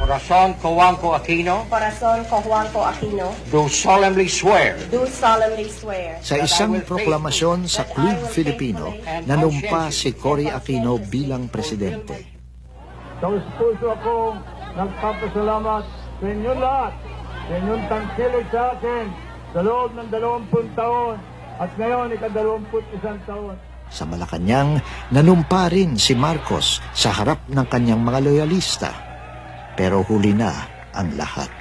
Corazon Cojuangco Aquino. Corazon Cojuangco Aquino. Do solemnly swear. Do solemnly swear. Sa isang proklamasyon sa Club Filipino, nanumpa si Cory Aquino bilang presidente. Taos puso ako nagpapasalamat sa inyo lahat, sa inyong tangkilig sa akin sa loob ng 20 taon at ngayon ika-21 taon. Sa Malacañang, nanumpa rin si Marcos sa harap ng kanyang mga loyalista. Pero huli na ang lahat.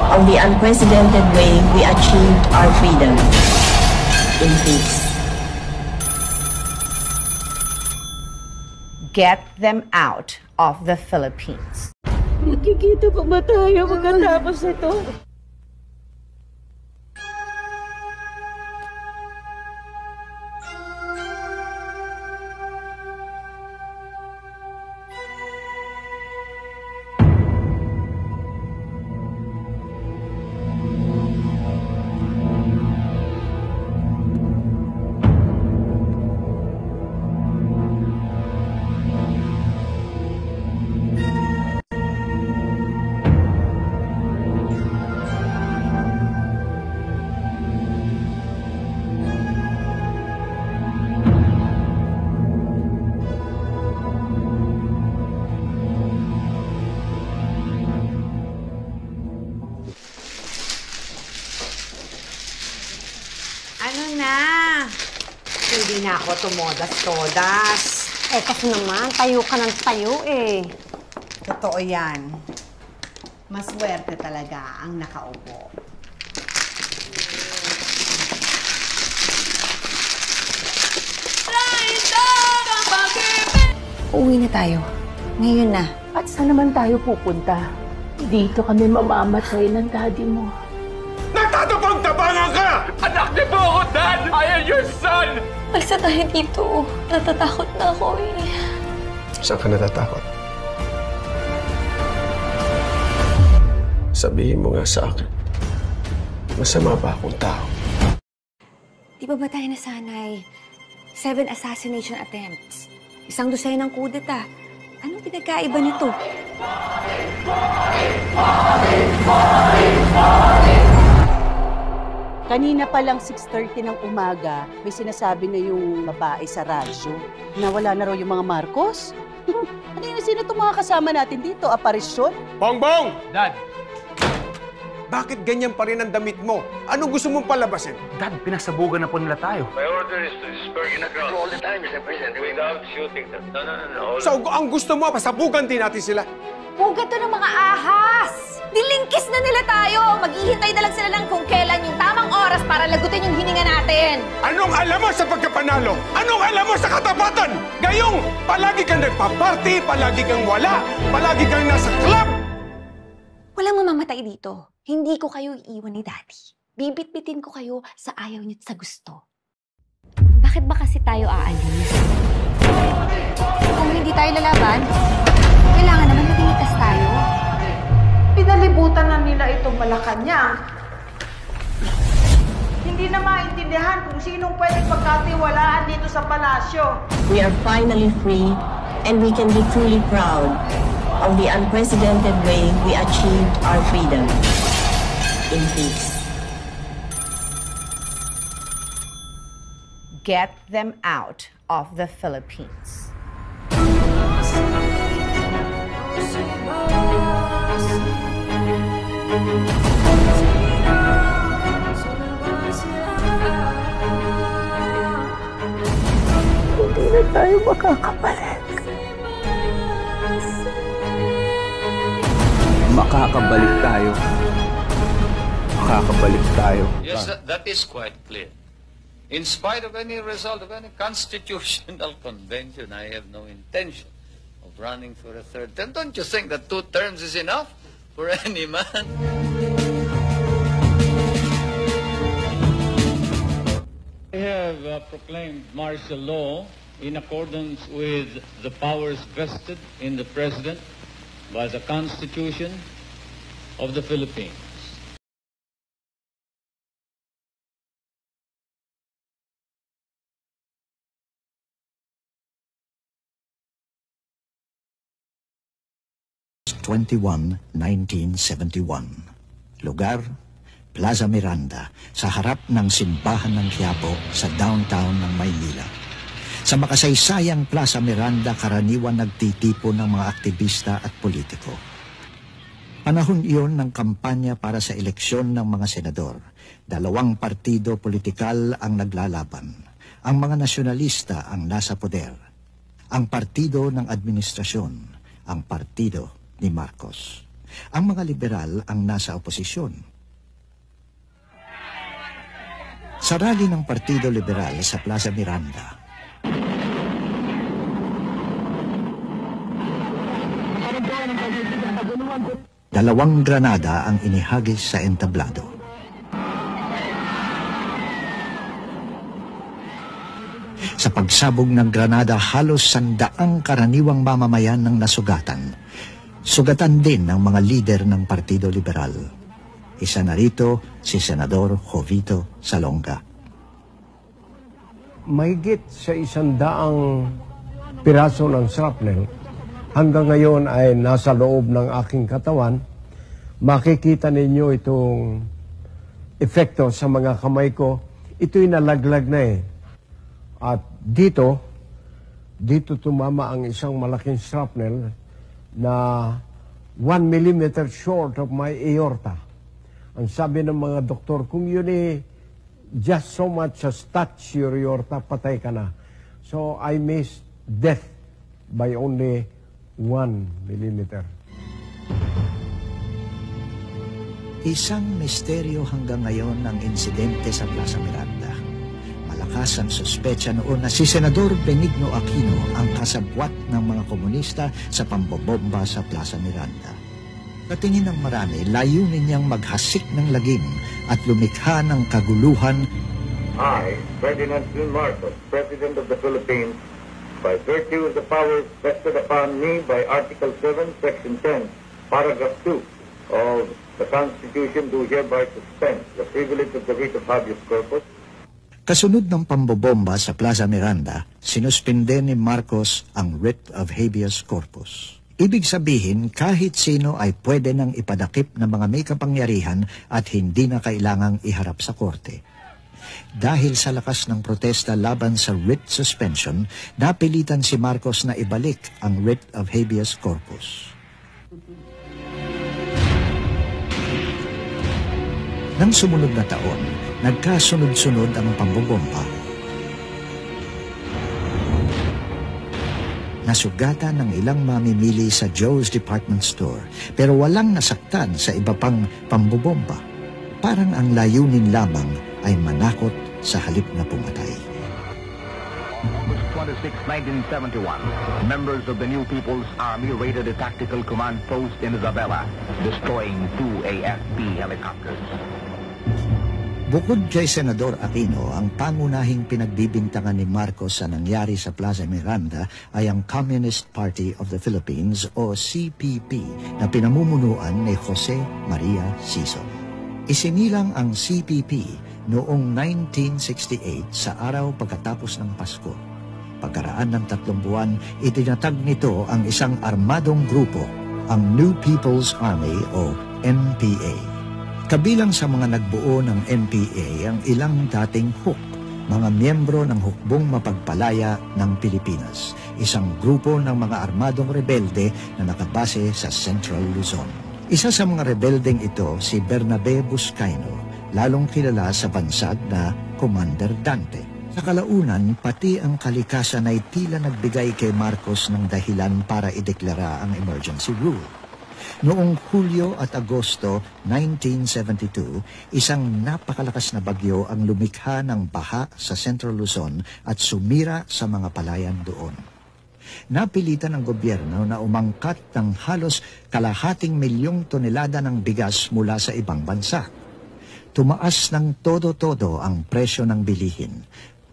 On the unprecedented way, we achieved our freedom in peace. Get them out of the Philippines. Nakikita pa ba tayo pagkatapos ito? Ano na? Hindi na ako tumodas-todas. Eh, kasi naman, tayo ka ng tayo eh. Totoo yan. Maswerte talaga ang nakaupo. Uuwi na tayo. Ngayon na. At saan naman tayo pupunta? Dito kami mamamatay ng daddy mo. Nagtatapang-tapangan ka! Anak niyo po ako, Dad! I am your son! Alsa tayo dito. Natatakot na ako eh. Saan ka natatakot? Sabihin mo nga sa akin, masama ba akong tao? Di ba tayo nasanay? 7 assassination attempts. 1 dosenang kudeta. Anong pinagkaiba nito? Kanina pa lang 6:30 ng umaga, may sinasabi na yung babae sa radyo na wala na raw yung mga Marcos. Ano yun? Sino itong mga kasama natin dito? Aparisyon? Bongbong! Dad! Bakit ganyan pa rin ang damit mo? Anong gusto mong palabasin? Dad, pinasabugan na po nila tayo. My order is to disperse in the crowd all the time, Mr. President, without shooting them. No. So, ang gusto mo, pasabugan din natin sila. Pugat to ng mga ahas! Dilingkis na nila tayo! Maghihintay na lang sila ng kung kailan yung tamang oras para lagutin yung hininga natin! Anong alam mo sa pagkapanalo? Anong alam mo sa katapatan? Gayong, palagi kang nagpa-party, palagi kang wala, palagi kang nasa club! Walang mamamatay dito. Hindi ko kayo iiwan ni Daddy. Bibit-bitin ko kayo sa ayaw niyo at sa gusto. Bakit ba kasi tayo aalis? Kung hindi tayo lalaban, kailangan naman maging ligtas tayo. Pinalibutan na nila itong Malacañang. Hindi na maintindihan kung sinong pwedeng pagkatiwalaan dito sa palasyo. We are finally free and we can be truly proud of the unprecedented way we achieved our freedom in peace. Get them out of the Philippines. Hindi na tayo makakabalik. Makakabalik tayo. Makakabalik tayo. Yes, that is quite clear. In spite of any result of any constitutional convention, I have no intention of running for a third term. Don't you think that 2 terms is enough for any man? I have proclaimed martial law in accordance with the powers vested in the President by the Constitution of the Philippines. 21, 1971. Lugar, Plaza Miranda, sa harap ng simbahan ng Quiapo sa downtown ng Maynila. Sa makasaysayang Plaza Miranda, karaniwan nagtitipon ng mga aktivista at politiko. Panahon iyon ng kampanya para sa eleksyon ng mga senador. 2 partido politikal ang naglalaban. Ang mga nasyonalista ang nasa poder. Ang partido ng administrasyon, ang partido ni Marcos. Ang mga liberal ang nasa oposisyon. Sa rally ng Partido Liberal sa Plaza Miranda, Dalawang granada ang inihagis sa entablado. Sa pagsabog ng granada, halos 100 karaniwang mamamayan ng nasugatan. Sugatan din ng mga lider ng Partido Liberal. Isa na rito si Senador Jovito Salonga. Mahigit sa 100 piraso ng shrapnel hanggang ngayon ay nasa loob ng aking katawan. Makikita ninyo itong epekto sa mga kamay ko. Ito'y nalaglag na eh. At dito tumama ang isang malaking shrapnel na 1 millimeter short of my aorta. Ang sabi ng mga doktor, kung yun eh, just so much as touch your aorta, patay ka na. So I missed death by only 1 millimeter. Isang misteryo hanggang ngayon ang insidente sa Plaza Miranda. Malakas ang suspecha noon na si Senador Benigno Aquino ang kasabwat ng mga komunista sa pambobomba sa Plaza Miranda. Sa tingin ng marami, layunin niyang maghasik ng lagim at lumikha ng kaguluhan. I, Ferdinand P. Marcos, President of the Philippines, by virtue of the powers vested upon me by Article 7, Section 10, Paragraph 2 of the Constitution, do hereby suspend the privilege of the writ of habeas corpus. Kasunod ng pambobomba sa Plaza Miranda, sinuspinde ni Marcos ang writ of habeas corpus. Ibig sabihin, kahit sino ay pwede nang ipadakip ng mga may kapangyarihan at hindi na kailangang iharap sa korte. Dahil sa lakas ng protesta laban sa writ suspension, napilitan si Marcos na ibalik ang writ of habeas corpus. Nang sumunod na taon, nagkasunod-sunod ang pambobomba. Nasugatan ng ilang mamimili sa Joe's Department Store, pero walang nasaktan sa iba pang pambobomba. Parang ang layunin lamang ay manakot sa halip na pumatay. August 26, 1971, members of the New People's Army raided a tactical command post in Isabela, destroying 2 AFP helicopters. Bukod kay Senador Aquino, ang pangunahing pinagbibintangan ni Marcos sa nangyari sa Plaza Miranda ay ang Communist Party of the Philippines o CPP na pinamumunuan ni Jose Maria Sison. Isinilang ang CPP noong 1968 sa araw pagkatapos ng Pasko. Pagkaraan ng 3 buwan, itinatag nito ang isang armadong grupo, ang New People's Army o NPA. Kabilang sa mga nagbuo ng NPA ang ilang dating HUK, mga miyembro ng Hukbong Mapagpalaya ng Pilipinas, isang grupo ng mga armadong rebelde na nakabase sa Central Luzon. Isa sa mga rebeldeng ito si Bernabe Buscaino, lalong kilala sa bansag na Commander Dante. Sa kalaunan, pati ang kalikasan ay tila nagbigay kay Marcos ng dahilan para ideklara ang emergency rule. Noong Hulyo at Agosto 1972, isang napakalakas na bagyo ang lumikha ng baha sa Central Luzon at sumira sa mga palayan doon. Napilitan ng gobyerno na umangkat ng halos 250,000 tonelada ng bigas mula sa ibang bansa. Tumaas ng todo-todo ang presyo ng bilihin.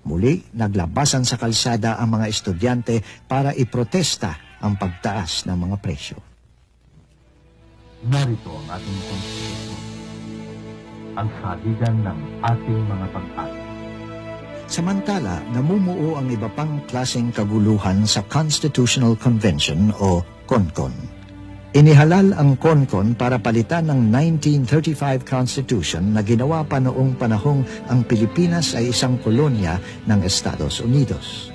Muli, naglabasan sa kalsada ang mga estudyante para iprotesta ang pagtaas ng mga presyo. Narito ang ating konstitusyon, ang saligan ng ating mga pag-asa. Samantala, namumuo ang iba pang klaseng kaguluhan sa Constitutional Convention o CONCON. Inihalal ang konkon para palitan ng 1935 Constitution na ginawa pa noong panahong ang Pilipinas ay isang kolonya ng Estados Unidos.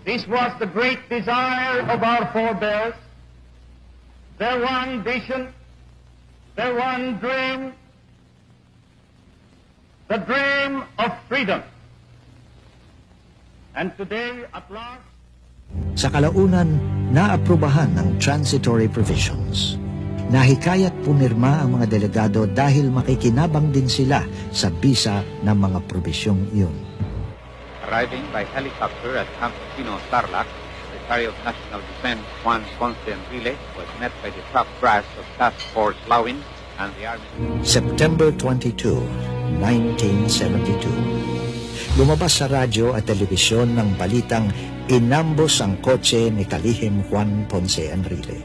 This was the great desire of our forebears, their one vision, their one dream, the dream of freedom. And today, at last, sa kalaunan, naaprubahan ng transitory provisions. Nahikayat pumirma ang mga delegado dahil makikinabang din sila sa bisa ng mga probisyong iyon. Arriving by helicopter at Camp Pino, Tarlac, Secretary of National Defense Juan Ponce Enrile was met by the top brass of Task Force Lawin and the Army. September 22, 1972. Lumabas sa radyo at telebisyon ng balitang inambos ang kotse ni kalihim Juan Ponce Enrile.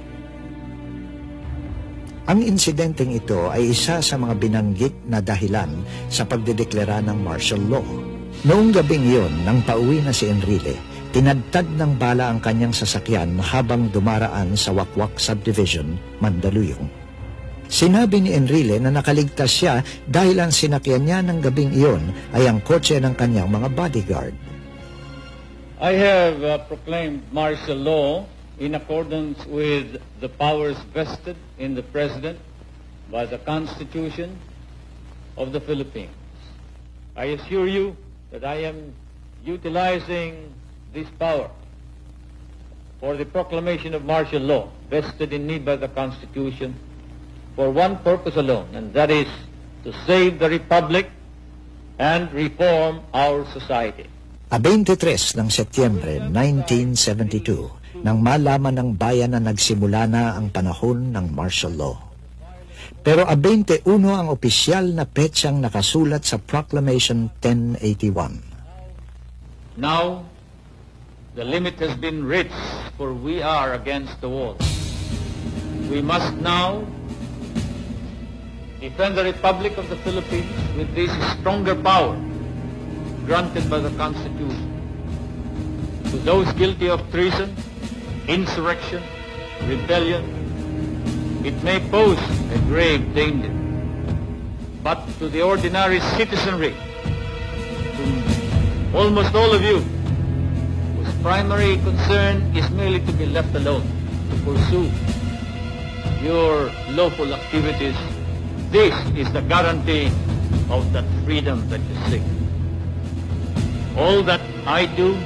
Ang insidenteng ito ay isa sa mga binanggit na dahilan sa pagdedeklara ng martial law. Noong gabing iyon, nang pauwi na si Enrile, tinadtad ng bala ang kanyang sasakyan habang dumaraan sa Wakwak Subdivision, Mandaluyong. Sinabi ni Enrile na nakaligtas siya dahil ang sinakyan niya ng gabing iyon ay ang kotse ng kanyang mga bodyguard. I have proclaimed martial law in accordance with the powers vested in the President by the Constitution of the Philippines. I assure you that I am utilizing this power for the proclamation of martial law vested in me by the Constitution for one purpose alone, and that is to save the Republic and reform our society. A 23 ng Setyembre 1972, nang malaman ng bayan na nagsimula na ang panahon ng martial law. Pero a 21 ang opisyal na petsang nakasulat sa Proclamation 1081. Now, the limit has been reached, for we are against the wall. We must now defend the Republic of the Philippines with this stronger power granted by the Constitution. To those guilty of treason, insurrection, rebellion, it may pose a grave danger. But to the ordinary citizenry, to almost all of you, whose primary concern is merely to be left alone, to pursue your lawful activities, this is the guarantee of that freedom that you seek. All that I do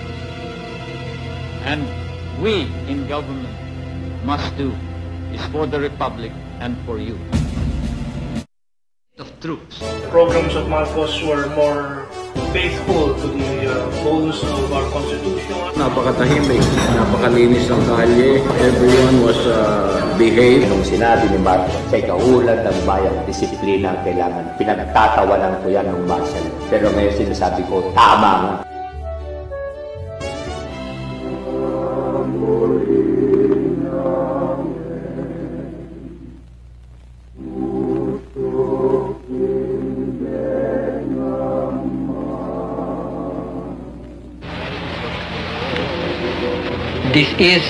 and we in government must do is for the Republic and for you. Of troops. Programs of Marcos were more faithful to the goals of our Constitution. Napakatahimik, napakalinis ng kalye. Everyone was behaved. Nung sinabi ni Marcos, sa ikahulad ng bayang disiplina, kailangan pinagtatawanan ko yan ng martial. Pero ngayon sinasabi ko, tama nga. This is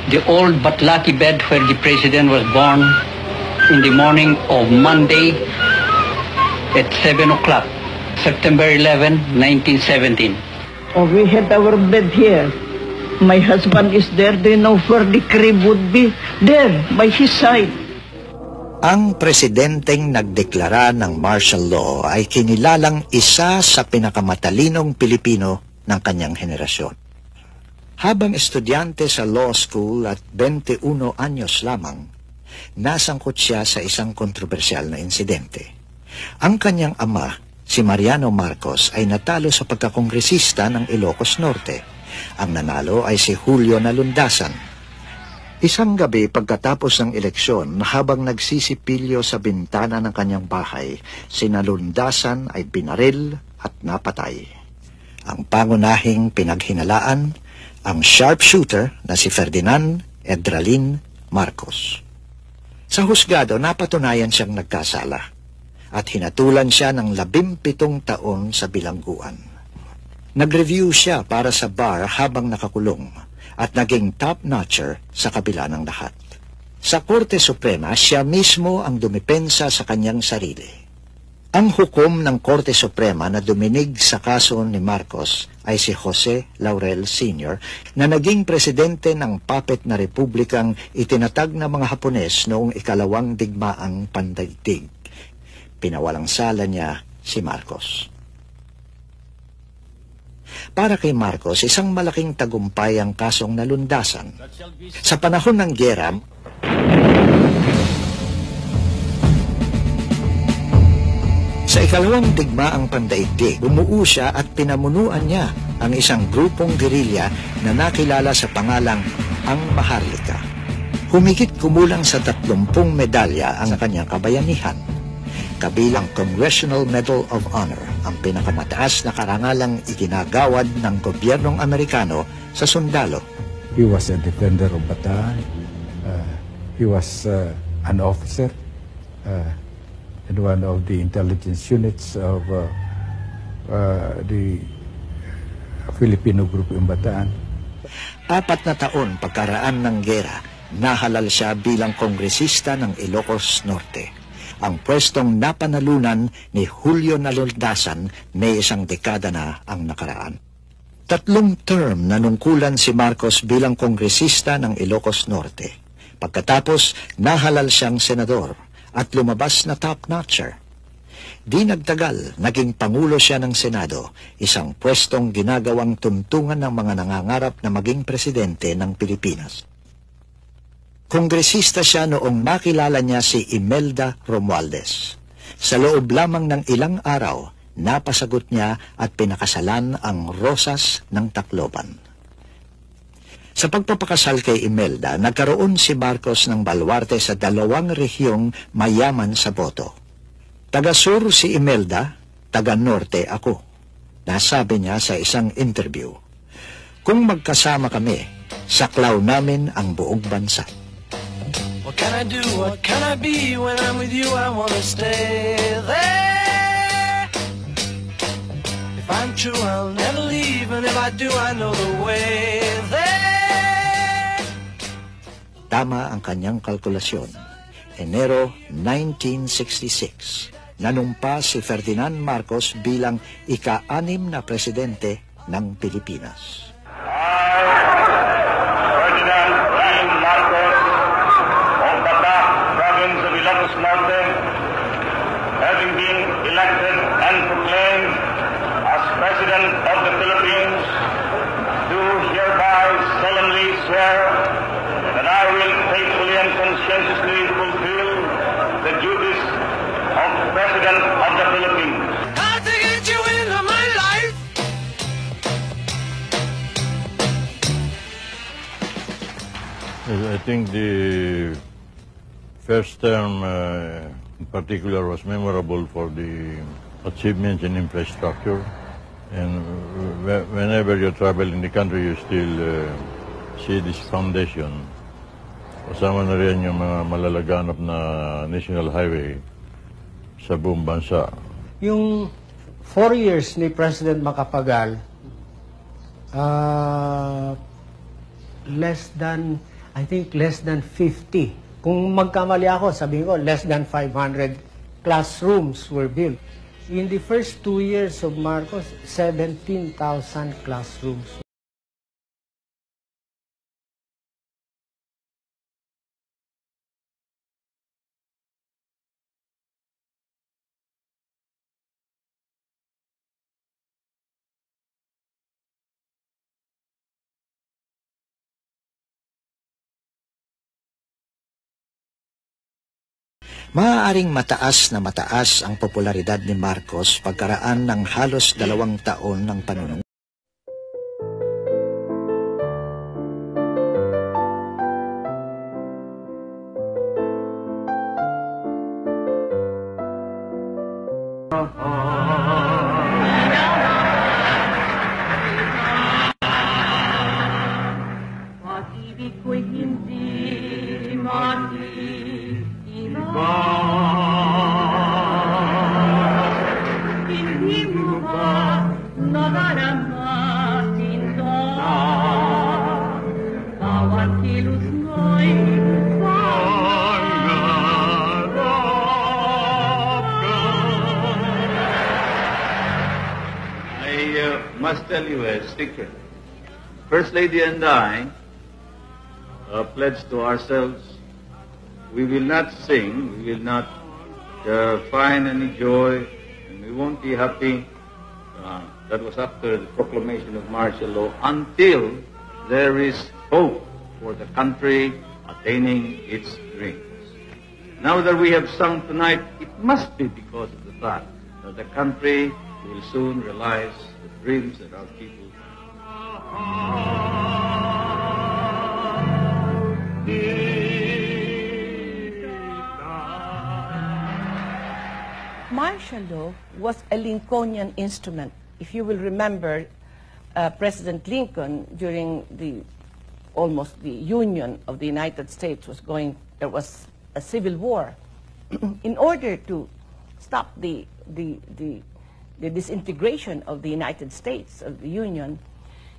the old but lucky bed where the President was born in the morning of Monday at 7 o'clock, September 11, 1917. Oh, we had our bed here. My husband is there. Do you know where the crib would be? There, by his side. Ang presidenteng nagdeklara ng martial law ay kinilalang isa sa pinakamatalinong Pilipino ng kanyang henerasyon. Habang estudyante sa law school at 21 anyos lamang, nasangkot siya sa isang kontrobersyal na insidente. Ang kanyang ama, si Mariano Marcos, ay natalo sa pagkakongresista ng Ilocos Norte. Ang nanalo ay si Julio Nalundasan. Isang gabi pagkatapos ng eleksyon, habang nagsisipilyo sa bintana ng kanyang bahay, si Nalundasan ay binaril at napatay. Ang pangunahing pinaghinalaan, ang sharpshooter na si Ferdinand Edralin Marcos. Sa husgado, napatunayan siyang nagkasala at hinatulan siya ng 17 taon sa bilangguan. Nag-review siya para sa bar habang nakakulong at naging top-notcher sa kabila ng lahat. Sa Korte Suprema, siya mismo ang dumipensa sa kanyang sarili. Ang hukom ng Korte Suprema na duminig sa kaso ni Marcos ay si Jose Laurel Sr. na naging presidente ng puppet na republikang itinatag ng mga Hapones noong ikalawang digmaang pandaigdig. Pinawalang sala niya si Marcos. Para kay Marcos, isang malaking tagumpay ang kasong nalundasan. Sa panahon ng giyera, sa ikalawang digmaang pandaigdig, bumuo siya at pinamunuan niya ang isang grupong gerilya na nakilala sa pangalang ang Maharlika. Humigit kumulang sa 30 medalya ang kanyang kabayanihan. Kabilang Congressional Medal of Honor, ang pinakamataas na karangalang iginagawad ng gobyernong Amerikano sa sundalo. He was a defender of Bataan. He was an officer in one of the intelligence units of the Filipino group in Bataan. 4 na taon pagkaraan ng gera, nahalal siya bilang kongresista ng Ilocos Norte. Ang pwestong napanalunan ni Julio Naloldasan may 1 dekada na ang nakaraan. 3 term nanungkulan si Marcos bilang kongresista ng Ilocos Norte. Pagkatapos, nahalal siyang senador at lumabas na top-notcher. Di nagtagal, naging Pangulo siya ng Senado, isang pwestong ginagawang tuntungan ng mga nangangarap na maging presidente ng Pilipinas. Kongresista siya noong makilala niya si Imelda Romualdez. Sa loob lamang ng ilang araw, napasagot niya at pinakasalan ang Rosas ng Tacloban. Sa pagpapakasal kay Imelda, nagkaroon si Marcos ng balwarte sa 2 rehiyong mayaman sa boto. Taga-sur si Imelda, taga-norte ako. Nasabi niya sa isang interview, "Kung magkasama kami, saklaw namin ang buong bansa." What can I do? What can I be? When I'm with you, I wanna stay there. If I'm true, I'll never leave, and if I do, I know the way there. Tama ang kanyang kalkulasyon. Enero 1966, nanumpa si Ferdinand Marcos bilang ika-6 na presidente ng Pilipinas. Having been elected and proclaimed as President of the Philippines, do hereby solemnly swear that I will faithfully and conscientiously fulfill the duties of President of the Philippines. Hard to get you into my life. I think the first term in particular was memorable for the achievements in infrastructure. And whenever you travel in the country, you still see this foundation. Kasama na rin yung mga malalaganap na national highway sa buong bansa. Yung 4 years ni President Macapagal, I think less than 50. Kung magkamali ako, sabihin ko, less than 500 classrooms were built. In the first 2 years of Marcos, 17,000 classrooms. Maaaring mataas ang popularidad ni Marcos pagkaraan ng halos 2 taon ng panunungkulan. Pag-ibig ko'y hindi hindi mo ba nadarama I must tell you a secret. First Lady and I pledged to ourselves, we will not sing, we will not find any joy, and we won't be happy. That was after the proclamation of martial law, until there is hope for the country attaining its dreams. Now that we have sung tonight, it must be because of the fact that the country will soon realize the dreams that our people Martial law was a Lincolnian instrument. If you will remember, President Lincoln, during almost the union of the United States there was a civil war. In order to stop the disintegration of the United States, of the Union,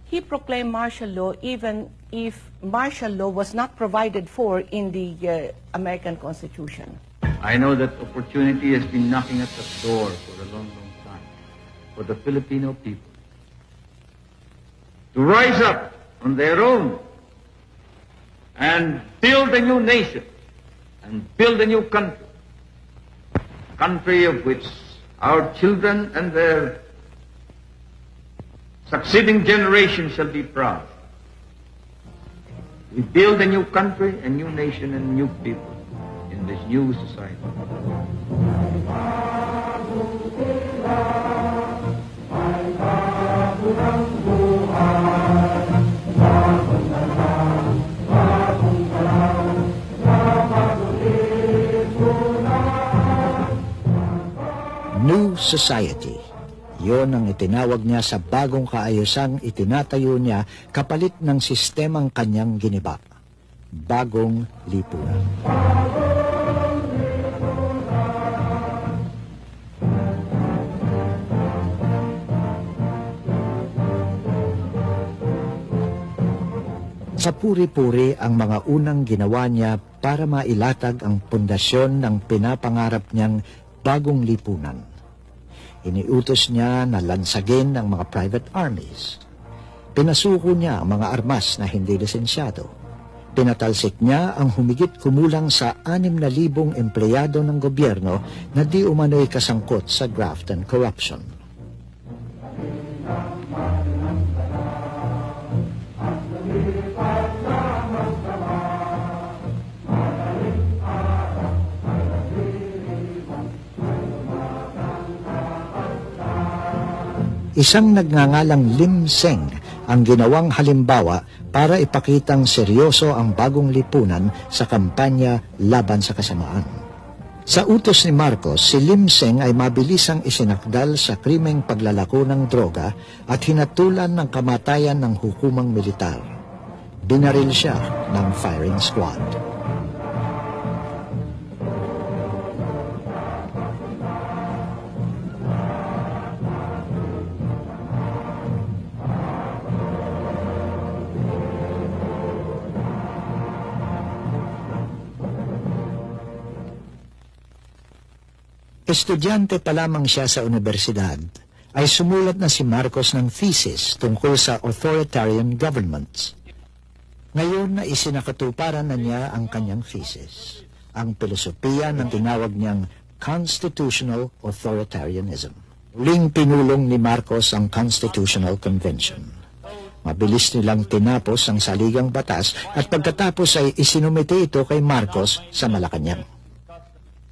he proclaimed martial law even if martial law was not provided for in the American Constitution. I know that opportunity has been knocking at the door for a long, long time for the Filipino people to rise up on their own and build a new nation and build a new country, a country of which our children and their succeeding generations shall be proud. We build a new country, a new nation, and new people in this new society. New Society. Yon ang itinawag niya sa bagong kaayusang itinatayo niya kapalit ng sistemang kanyang giniba. Bagong lipunan. Sa puri-puri ang mga unang ginawa niya para mailatag ang pundasyon ng pinapangarap niyang bagong lipunan. Iniutos niya na lansagin ang mga private armies. Pinasuko niya ang mga armas na hindi lisensyado. Pinatalsik niya ang humigit kumulang sa 6,000 empleyado ng gobyerno na di umano'y kasangkot sa graft and corruption. Isang nagngangalang Lim Seng ang ginawang halimbawa para ipakitang seryoso ang bagong lipunan sa kampanya laban sa kasamaan. Sa utos ni Marcos, si Lim Seng ay mabilisang isinakdal sa krimeng paglalako ng droga at hinatulan ng kamatayan ng hukumang militar. Binaril siya ng firing squad. Estudyante pa lamang siya sa universidad, ay sumulat na si Marcos ng thesis tungkol sa authoritarian governments. Ngayon na isinakatuparan na niya ang kanyang thesis, ang filosofiya ng tinawag niyang constitutional authoritarianism. Muling pinulong ni Marcos ang Constitutional Convention. Mabilis nilang tinapos ang saligang batas at pagkatapos ay isinumite ito kay Marcos sa Malacañang.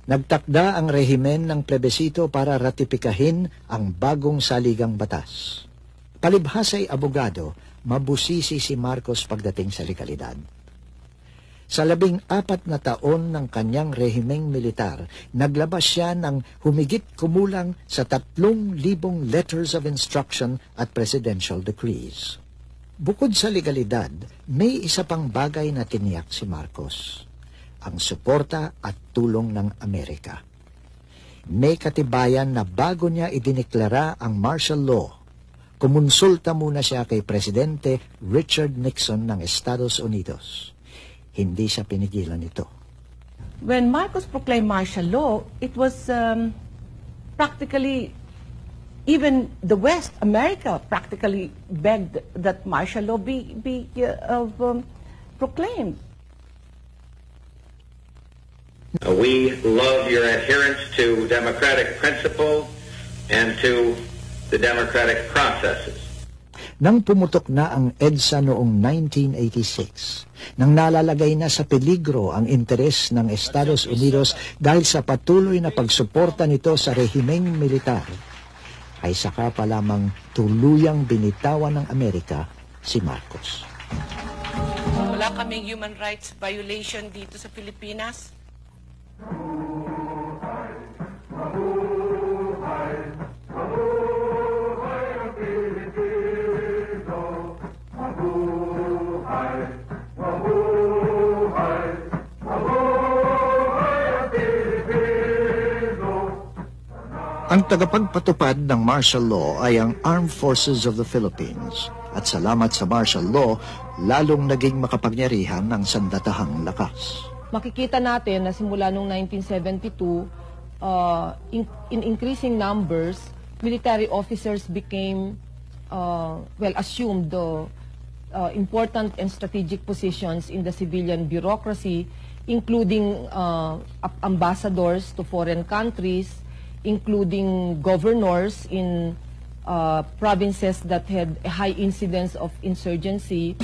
Nagtakda ang rehimen ng plebisito para ratipikahin ang bagong saligang batas. Palibhas ay abogado, mabusisi si Marcos pagdating sa legalidad. Sa 14 na taon ng kanyang rehimeng militar, naglabas siya ng humigit kumulang sa 3,000 letters of instruction at presidential decrees. Bukod sa legalidad, may isa pang bagay na tiniyak si Marcos: ang suporta at tulong ng Amerika. May katibayan na bago niya idineklara ang martial law, kumonsulta muna siya kay Presidente Richard Nixon ng Estados Unidos. Hindi siya pinigilan nito. When Marcos proclaimed martial law, it was practically even the West, America, practically begged that martial law be proclaimed. We love your adherence to democratic principle and to the democratic processes. Nang pumutok na ang EDSA noong 1986, nang nalalagay na sa peligro ang interes ng Estados Unidos dahil sa patuloy na pagsuporta nito sa rehimeng militar, ay saka pa lamang tuluyang binitawan ng Amerika si Marcos. Wala kaming human rights violation dito sa Pilipinas. Ang tagapagpatupad ng martial law ay ang Armed Forces of the Philippines. At salamat sa martial law, lalong naging makapangyarihan ng sandatahang lakas. Makikita natin na simula noong 1972, in increasing numbers, military officers became, assumed the important and strategic positions in the civilian bureaucracy, including ambassadors to foreign countries, including governors in provinces that had a high incidence of insurgency.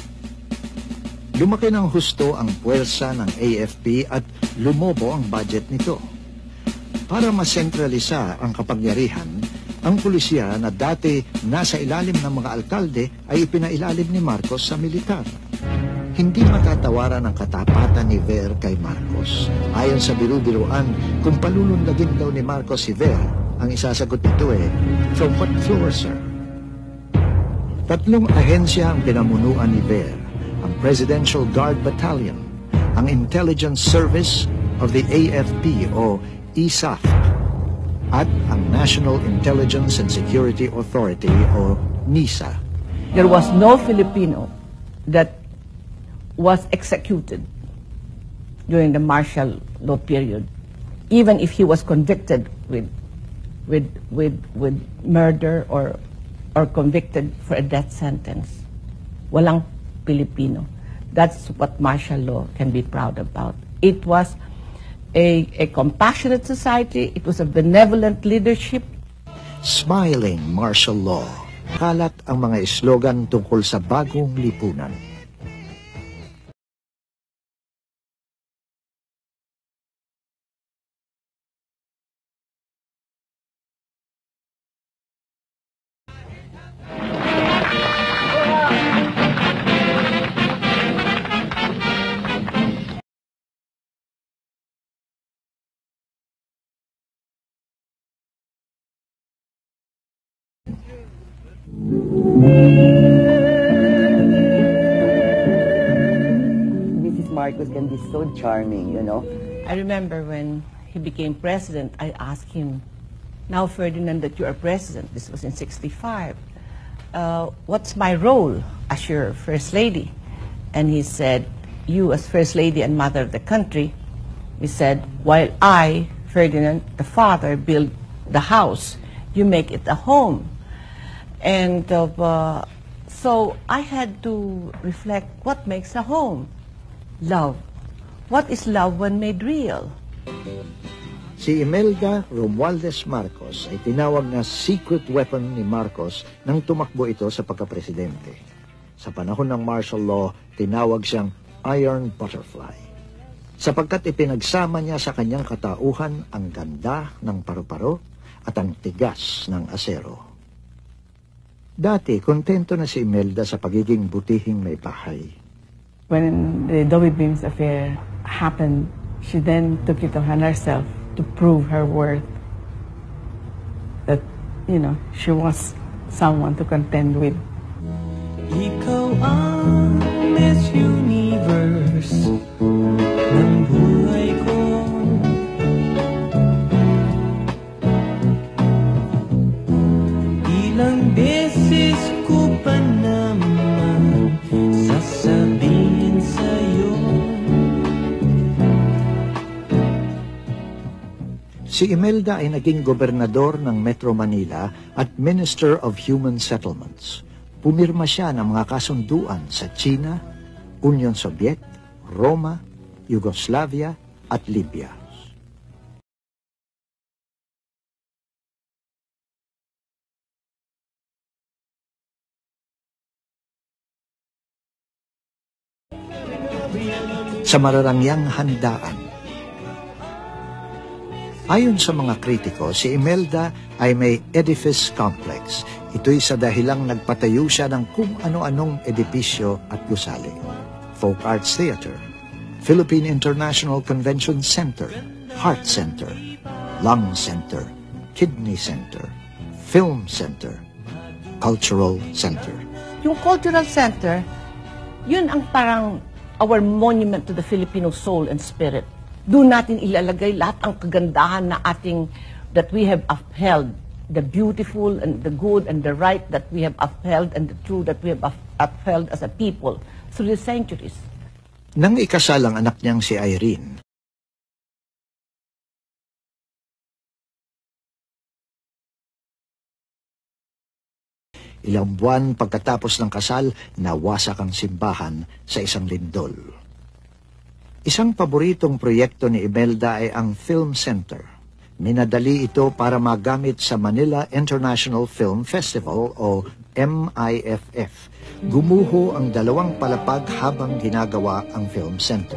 Lumaki ng husto ang puwersa ng AFP at lumobo ang budget nito. Para masentralisa ang kapangyarihan, ang pulisya na dati nasa ilalim ng mga alkalde ay ipinailalim ni Marcos sa militar. Hindi matatawaran ang katapatan ni Ver kay Marcos. Ayon sa biru-biruan, kung palulundagin daw ni Marcos si Ver, ang isasagot nito from what floor, sir? 3 ahensya ang pinamunuan ni Ver: ang Presidential Guard Battalion, ang Intelligence Service of the AFP o ISAF, at ang National Intelligence and Security Authority o NISA. There was no Filipino that was executed during the martial law period, even if he was convicted with murder or convicted for a death sentence. Walang Filipino. That's what martial law can be proud about. It was a compassionate society. It was a benevolent leadership. Smiling martial law. Kalat ang mga slogan tungkol sa bagong lipunan. Mrs. Marcos can be so charming, you know. I remember when he became president, I asked him, now Ferdinand, that you are president, this was in '65, what's my role as your first lady? And he said, you as first lady and mother of the country, he said, while I, Ferdinand, the father, build the house, you make it a home. And so I had to reflect, what makes a home? Love. What is love when made real? Si Imelda Romualdez Marcos ay tinawag na secret weapon ni Marcos nang tumakbo ito sa pagkapresidente. Sa panahon ng martial law, tinawag siyang Iron Butterfly, sapagkat ipinagsama niya sa kanyang katauhan ang ganda ng paru-paro at ang tigas ng asero. Dati, kontento na si Imelda sa pagiging butihing may bahay. When the Dobby Beams affair happened, she then took it upon herself to prove her worth. That, you know, she was someone to contend with. Ikaw ang Miss Universe ng buhay ko. Ilang beses ko pa naman sasabihin sa'yo. Si Imelda ay naging gobernador ng Metro Manila at Minister of Human Settlements. Pumirma siya ng mga kasunduan sa China, Union Soviet, Roma, Yugoslavia at Libya. Sa mararangyang handaan. Ayon sa mga kritiko, si Imelda ay may edifice complex. Ito'y sa dahilang nagpatayo siya ng kung ano-anong edipisyo at gusali. Folk Arts Theater, Philippine International Convention Center, Heart Center, Lung Center, Kidney Center, Film Center, Cultural Center. Yung Cultural Center, yun ang parang our monument to the Filipino soul and spirit. Doon natin ilalagay lahat ang kagandahan na that we have upheld, the beautiful and the good and the right that we have upheld and the true that we have upheld as a people through the centuries. Nang ikasal ang anak niyang si Irene, ilang buwan pagkatapos ng kasal, nawasak ang simbahan sa isang lindol. Isang paboritong proyekto ni Imelda ay ang Film Center. Minadali ito para magamit sa Manila International Film Festival o MIFF. Gumuho ang 2 palapag habang ginagawa ang Film Center.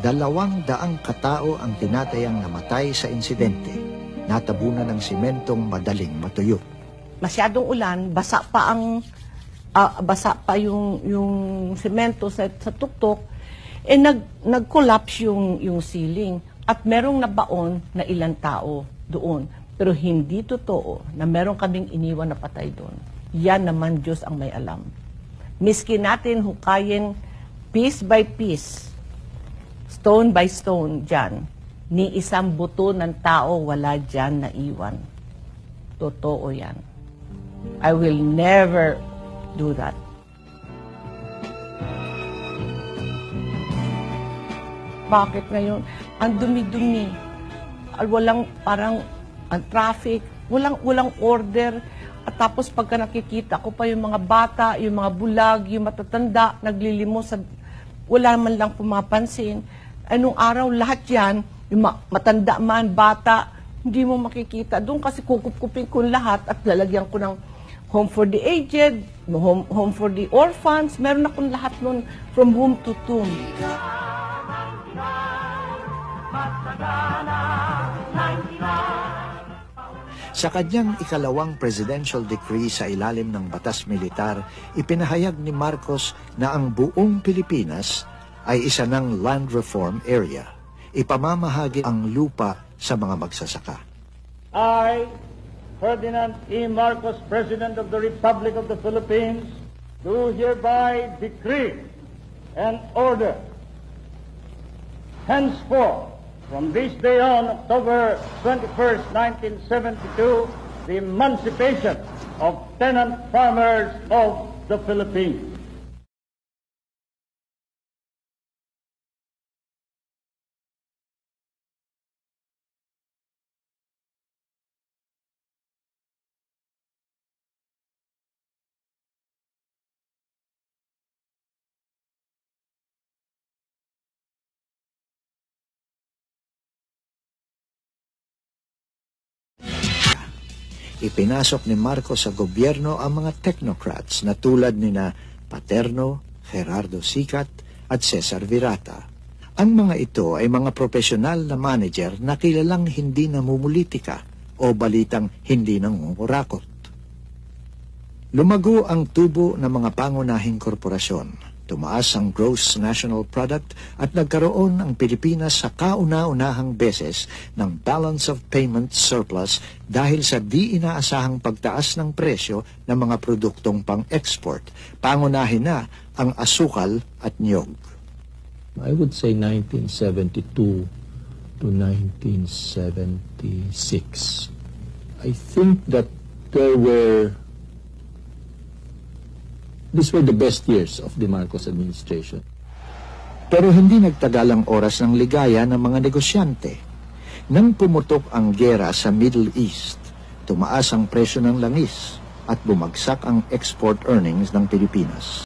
200 katao ang tinatayang namatay sa insidente. Natabunan ng simentong madaling matuyo. Masyadong ulan, basa pa yung semento sa tuktok. Nag-collapse yung ceiling at merong nabaon na ilang tao doon. Pero hindi totoo na meron kaming iniwan na patay doon. Yan naman Diyos ang may alam. Miski natin hukayin piece by piece, stone by stone dyan, ni isang buto ng tao wala dyan na iwan. Totoo yan. I will never do that. Bakit ngayon? Ang dumi-dumi. Walang parang ang traffic, walang order. At tapos pagka nakikita ko pa yung mga bata, yung mga bulag, yung matatanda, naglilimos, wala man lang pumapansin. Anong araw lahat yan, yung matanda man, bata, hindi mo makikita. Doon kasi kukup-kupin ko lahat at lalagyan ko ng home for the aged, home for the orphans. Meron akong lahat nun from womb to tomb. Sa kanyang ikalawang presidential decree sa ilalim ng batas militar, ipinahayag ni Marcos na ang buong Pilipinas ay isa ng land reform area. Ipamamahagi ang lupa sa mga magsasaka. I, Ferdinand E. Marcos, President of the Republic of the Philippines, do hereby decree and order henceforth, from this day on, October 21st, 1972, the emancipation of tenant farmers of the Philippines. Ipinasok ni Marcos sa gobyerno ang mga technocrats na tulad nina Paterno, Gerardo Sicat at Cesar Virata. Ang mga ito ay mga profesional na manager na kilalang hindi namumulitika o balitang hindi nangungurakot. Lumago ang tubo ng mga pangunahing korporasyon. Tumaas ang gross national product at nagkaroon ang Pilipinas sa kauna-unahang beses ng balance of payment surplus dahil sa di inaasahang pagtaas ng presyo ng mga produktong pang-export. Pangunahin na ang asukal at niyog. I would say 1972 to 1976. I think that these were the best years of the Marcos administration. Pero hindi nagtagal ang oras ng ligaya ng mga negosyante. Nang pumutok ang giyera sa Middle East, tumaas ang presyo ng langis at bumagsak ang export earnings ng Pilipinas.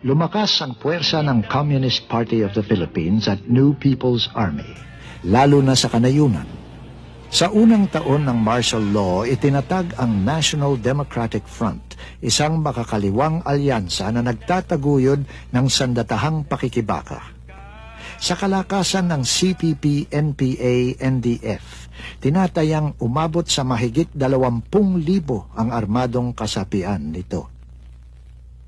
Lumakas ang puwersa ng Communist Party of the Philippines at New People's Army, lalo na sa kanayunan. Sa unang taon ng martial law, itinatag ang National Democratic Front, isang makakaliwang alyansa na nagtataguyod ng sandatahang pakikibaka. Sa kalakasan ng CPP, NPA, NDF, tinatayang umabot sa mahigit 20,000 ang armadong kasapian nito.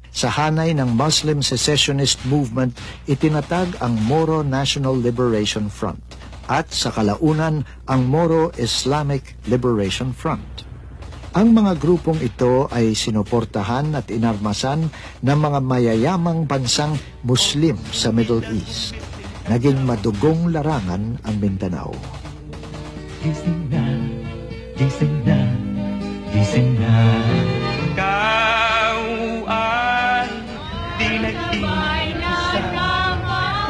Sa hanay ng Muslim secessionist movement, itinatag ang Moro National Liberation Front at sa kalaunan ang Moro Islamic Liberation Front. Ang mga grupong ito ay sinuportahan at inarmasan ng mga mayayamang bansang Muslim sa Middle East. Naging madugong larangan ang Mindanao. Gising na, gising na, gising na.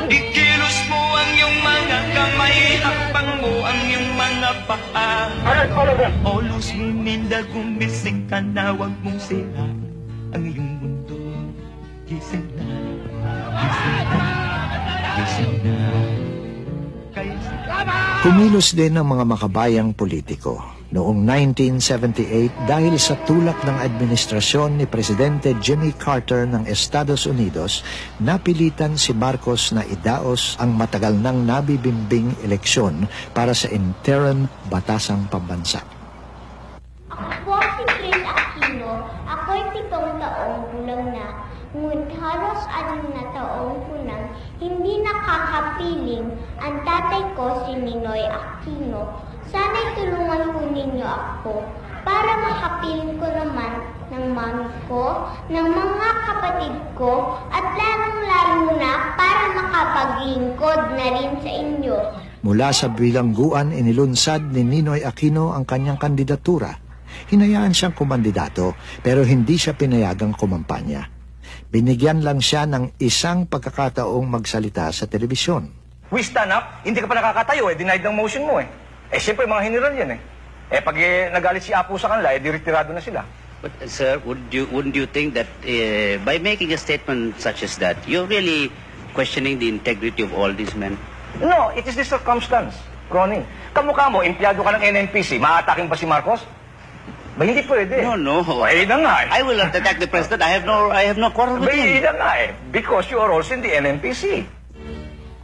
Ikilos mo ang iyong mga kamay, hakbang mo ang iyong mga paa. O Luz Minilda, gumising ka na, huwag mong sira ang iyong mundo. Gising na, gising na, gising na. Kumilos din ang mga makabayang politiko. Noong 1978, dahil sa tulak ng administrasyon ni Presidente Jimmy Carter ng Estados Unidos, napilitan si Marcos na idaos ang matagal nang nabibimbing eleksyon para sa interim batasang pambansa. Ako si Chris Aquino. Ako'y 7 taong gulang na. Ngunit halos 6 na taong punang hindi nakakapiling ang tatay ko si Ninoy Aquino. Sana'y tulungan po ninyo ako para makapiling ko naman ng mami ko, ng mga kapatid ko, at lalong-lalo na para makapaglingkod na rin sa inyo. Mula sa bilangguan, inilunsad ni Ninoy Aquino ang kanyang kandidatura. Hinayaan siyang kumandidato pero hindi siya pinayagang kumampanya. Binigyan lang siya ng isang pagkakataong magsalita sa telebisyon. We stand up, hindi ka pa nakakatayo denied ng motion mo siyempre mga general yan pag nagalit si Apo sa kanila, diretirado na sila. But sir, wouldn't you think that by making a statement such as that, you're really questioning the integrity of all these men? No, it is the circumstance, Ronnie. Kamukha mo, empleyado ka ng NNPC, maataking pa si Marcos? Ba, hindi pwede. No. Na nga I will not attack the president. I have no quarrel with him. Na nga because you are also in the NNPC.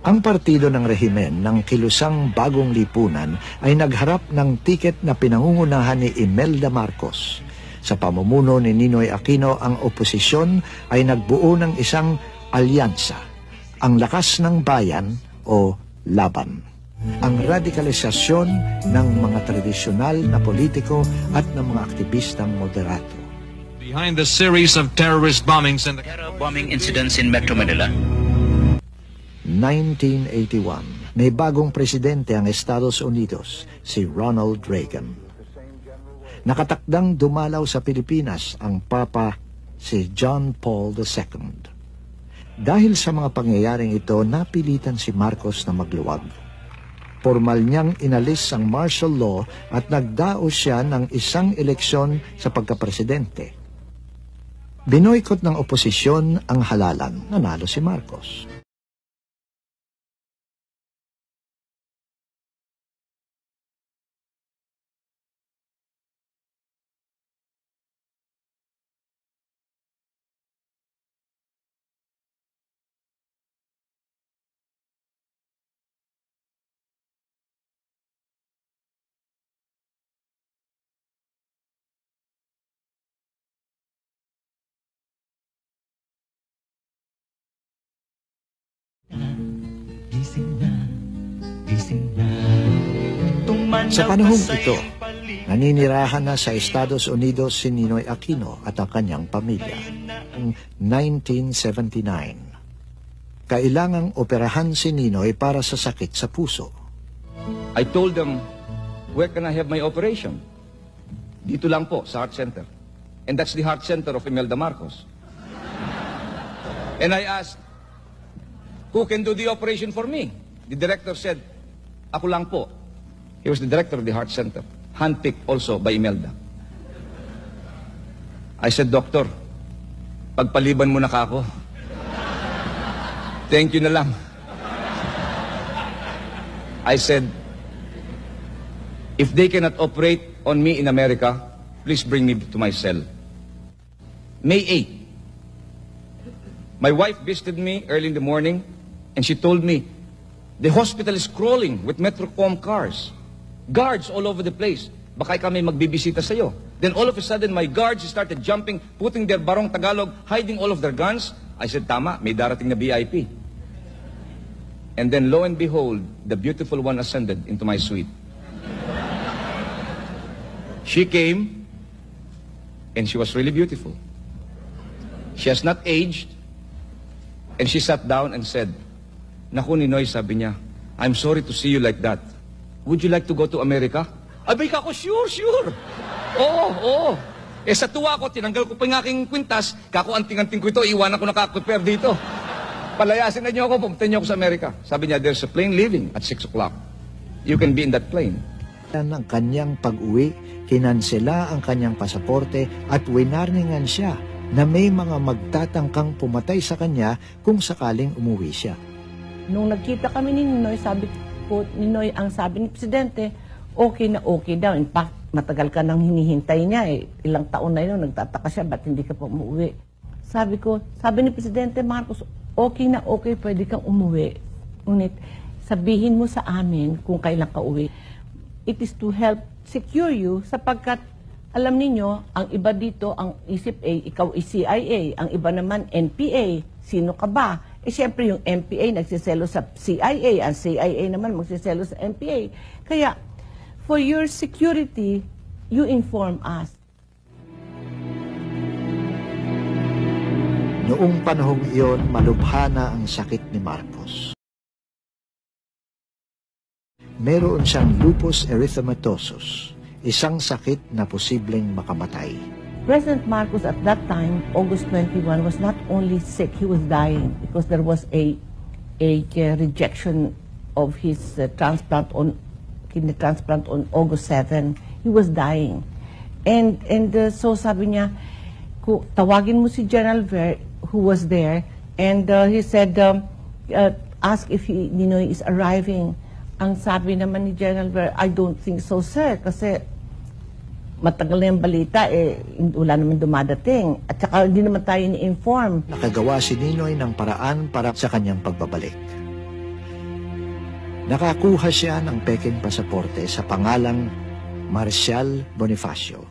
Ang partido ng rehimen ng kilusang bagong lipunan ay nagharap ng tiket na pinangungunahan ni Imelda Marcos. Sa pamumuno ni Ninoy Aquino, ang oposisyon ay nagbuo ng isang alyansa, ang Lakas ng Bayan o Laban. Ang radikalisasyon ng mga tradisyonal na politiko at ng mga aktivistang moderato. Behind the series of terrorist bombings and the bombing incidents in Metro Manila. 1981, may bagong presidente ang Estados Unidos, si Ronald Reagan. Nakatakdang dumalaw sa Pilipinas ang Papa si John Paul II. Dahil sa mga pangyayaring ito, napilitan si Marcos na magluwag. Formal niyang inalis ang martial law at nagdaos siya ng isang eleksyon sa pagkapresidente. Binoykot ng oposisyon ang halalan, nanalo si Marcos. Sa panahong ito, naninirahan na sa Estados Unidos si Ninoy Aquino at ang kanyang pamilya. 1979. Kailangang operahan si Ninoy para sa sakit sa puso. I told them, where can I have my operation? Dito lang po, sa heart center. And that's the heart center of Imelda Marcos. And I asked, who can do the operation for me? The director said, ako lang po. He was the director of the heart center, handpicked also by Imelda. I said, Doctor, pagpaliban mo na ka ako. Thank you na lang. I said, if they cannot operate on me in America, please bring me to my cell. May 8. My wife visited me early in the morning, and she told me, the hospital is crawling with Metrocom cars. Guards all over the place. Baka kami magbibisita sa'yo. Then all of a sudden, my guards started jumping, putting their barong Tagalog, hiding all of their guns. I said, tama, may darating na VIP. And then lo and behold, the beautiful one ascended into my suite. She came, and she was really beautiful. She has not aged, and she sat down and said, Naku, Ninoy, sabi niya, I'm sorry to see you like that. Would you like to go to America? Abay ka ko, sure. Oo. Eh sa tuwa ko, tinanggal ko pa yung aking kwintas, kako anting-anting ko ito, iwanan ko nakaprepare dito. Palayasin na niyo ako, pumunta niyo ako sa Amerika. Sabi niya, there's a plane leaving at 6 o'clock. You can be in that plane. Ang kanyang pag-uwi, kinansela ang kanyang pasaporte at winarningan siya na may mga magtatangkang pumatay sa kanya kung sakaling umuwi siya. Nung nagkita kami ni Ninoy, sabi ko, Ninoy, ang sabi ni Presidente, okay na okay daw. In fact, matagal ka nang hinihintay niya eh. Ilang taon na yun, nagtataka siya, ba't hindi ka pa umuwi? Sabi ko, sabi ni Presidente Marcos, okay na okay, pwede kang umuwi. Ngunit, sabihin mo sa amin kung kailan ka uwi. It is to help secure you sapagkat alam ninyo, ang iba dito, ang isip A, ikaw is CIA, ang iba naman NPA, sino ka ba? Eh siyempre yung NPA nagsiselo sa CIA, ang CIA naman magsiselo sa NPA. Kaya, for your security, you inform us. Noong panahong iyon, malubha na ang sakit ni Marcos. Meron siyang lupus erythematosus, isang sakit na posibleng makamatay. President Marcos at that time, August 21, was not only sick, he was dying because there was a rejection of his kidney transplant on August 7. He was dying. And so sabi niya, tawagin mo si General Ver, who was there, and he said, ask if Ninoy is arriving. Ang sabi naman ni General Ver, I don't think so, sir, kasi matagal na yung balita, wala naman dumadating. At saka hindi naman tayo ni-inform. Nakagawa si Ninoy ng paraan para sa kanyang pagbabalik. Nakakuha siya ng peking pasaporte sa pangalang Marcial Bonifacio.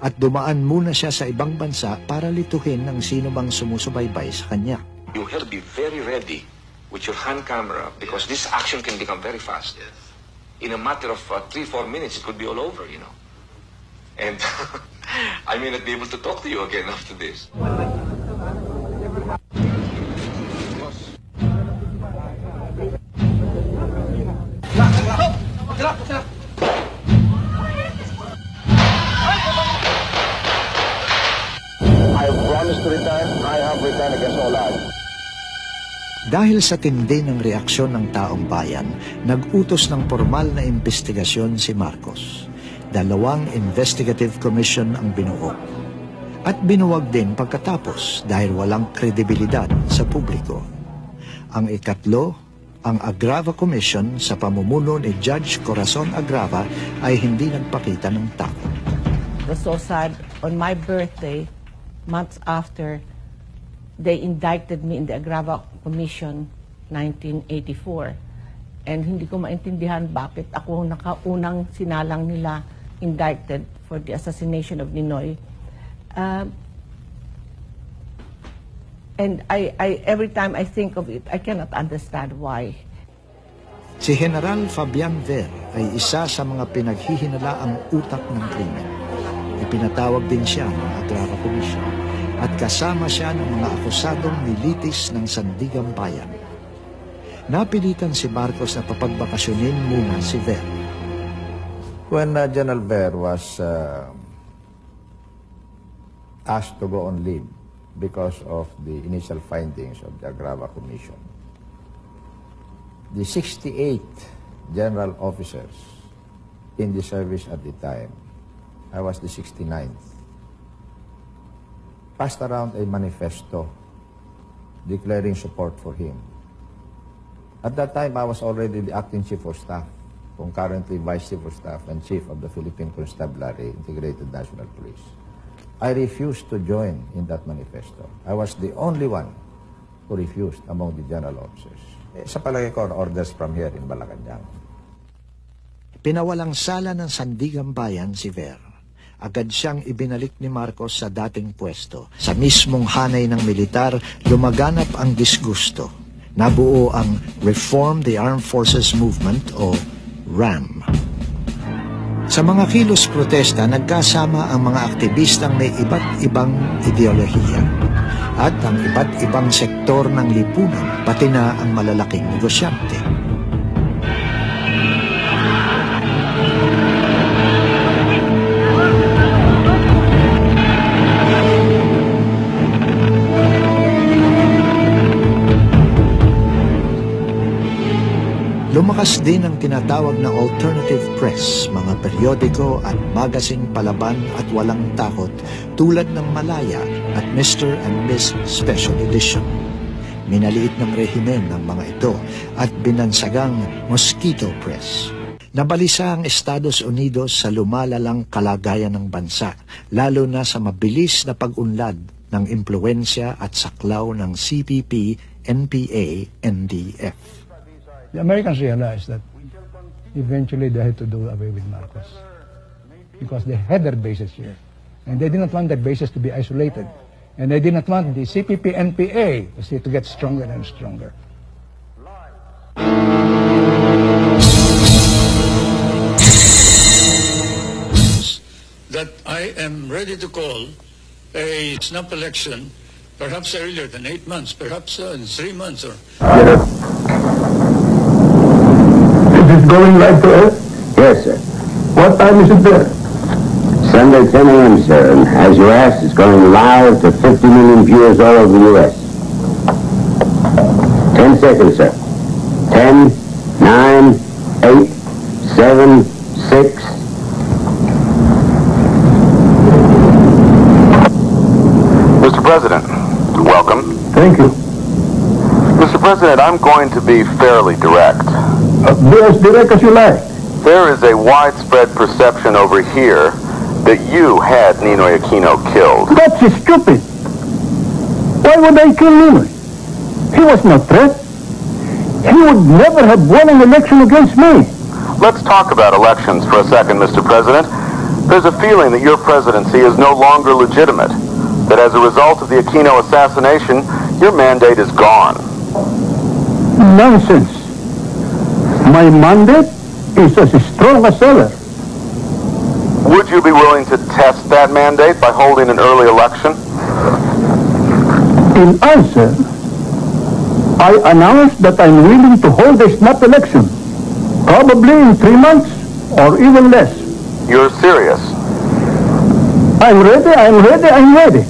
At dumaan muna siya sa ibang bansa para lituhin ng sino bang sumusubaybay sa kanya. You have to be very ready with your hand camera because this action can become very fast. In a matter of 3-4 minutes, it could be all over, you know. And I may not be able to talk to you again after this. I have promised to return. I have returned against all odds. Dahil sa tindi ng reaksyon ng taong bayan, nag-utos ng formal na investigasyon si Marcos. 2 investigative commission ang binuo. At binuwag din pagkatapos dahil walang kredibilidad sa publiko. Ang ikatlo, ang Agrava Commission sa pamumuno ni Judge Corazon Agrava ay hindi nagpakita ng takot. It was so sad. On my birthday, months after, they indicted me in the Agrava Commission 1984. And hindi ko maintindihan bakit ako nakaunang sinalang nila indicted for the assassination of Ninoy. And every time I think of it, I cannot understand why. Si General Fabian Ver ay isa sa mga pinaghihinalaang utak ng krimen. Ipinatawag din siya ng Agrara Commission at kasama siya ng mga akusadong militis ng Sandigang Bayan. Napilitan si Marcos na papagbakasyonin muna si Ver. When General Ver was asked to go on leave because of the initial findings of the Agrara Commission, the 68 general officers in the service at the time, I was the 69th, passed around a manifesto declaring support for him. At that time, I was already the acting chief of staff, concurrently vice chief of staff and chief of the Philippine Constabulary Integrated National Police. I refused to join in that manifesto. I was the only one who refused among the general officers. Sa palagay ko, orders from here in Malacañang. Pinawalang sala ng Sandigang Bayan si Ver. Agad siyang ibinalik ni Marcos sa dating pwesto. Sa mismong hanay ng militar, lumaganap ang disgusto. Nabuo ang Reform the Armed Forces Movement o RAM. Sa mga kilos protesta, nagkasama ang mga aktivistang may iba't ibang ideolohiya at ang iba't ibang sektor ng lipunan, pati na ang malalaking negosyante. Lumakas din ang tinatawag na alternative press, mga periodiko at magazine palaban at walang takot tulad ng Malaya at Mr. and Miss Special Edition. Minaliit ng rehimen ng mga ito at binansagang Mosquito Press. Nabalisa ang Estados Unidos sa lumalalang kalagayan ng bansa, lalo na sa mabilis na pag-unlad ng impluensya at saklaw ng CPP, NPA, NDF. The Americans realized that eventually they had to do away with Marcos because they had their bases here. And they did not want their bases to be isolated. And they did not want the CPP-NPA to get stronger and stronger. That I am ready to call a snap election, perhaps earlier than 8 months, perhaps in 3 months. Or Is it going live to air? Yes, sir. What time is it there? Sunday, 10 a.m., sir. And as you asked, it's going live to 50 million viewers all over the U.S. 10 seconds, sir. 10, 9, 8, 7, 6. Mr. President, welcome. Thank you. Mr. President, I'm going to be fairly direct. Be as direct as you like. There is a widespread perception over here that you had Ninoy Aquino killed. That's stupid. Why would I kill Ninoy? He was no threat. He would never have won an election against me. Let's talk about elections for a second, Mr. President. There's a feeling that your presidency is no longer legitimate, that as a result of the Aquino assassination, your mandate is gone. Nonsense. My mandate is as strong as ever. Would you be willing to test that mandate by holding an early election? In answer, I announced that I'm willing to hold a snap election, probably in 3 months or even less. You're serious? I'm ready, I'm ready, I'm ready.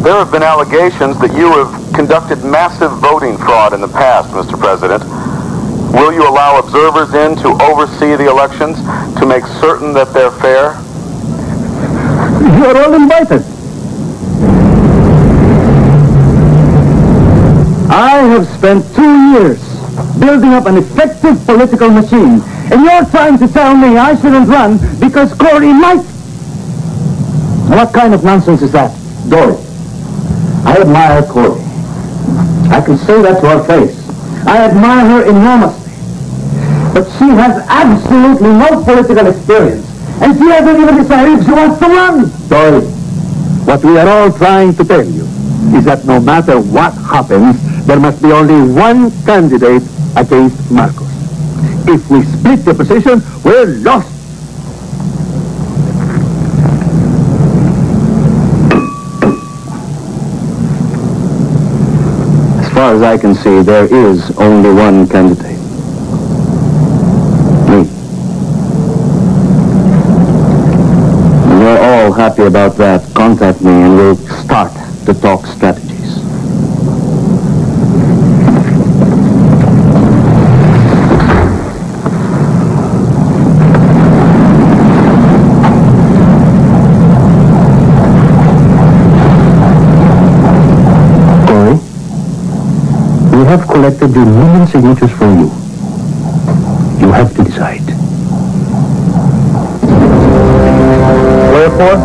There have been allegations that you have conducted massive voting fraud in the past, Mr. President. Will you allow observers in to oversee the elections to make certain that they're fair? You are all invited. I have spent 2 years building up an effective political machine, and you're trying to tell me I shouldn't run because Cory might? What kind of nonsense is that? Dory, I admire Cory. I can say that to her face. I admire her enormously. But she has absolutely no political experience. And she hasn't even decided if she wants to run. Dory, what we are all trying to tell you is that no matter what happens, there must be only one candidate against Marcos. If we split the position, we're lost. As far as I can see, there is only one candidate. Me. When you're all happy about that, contact me and we'll start to talk strategies. We have collected the million signatures for you. You have to decide. Wherefore,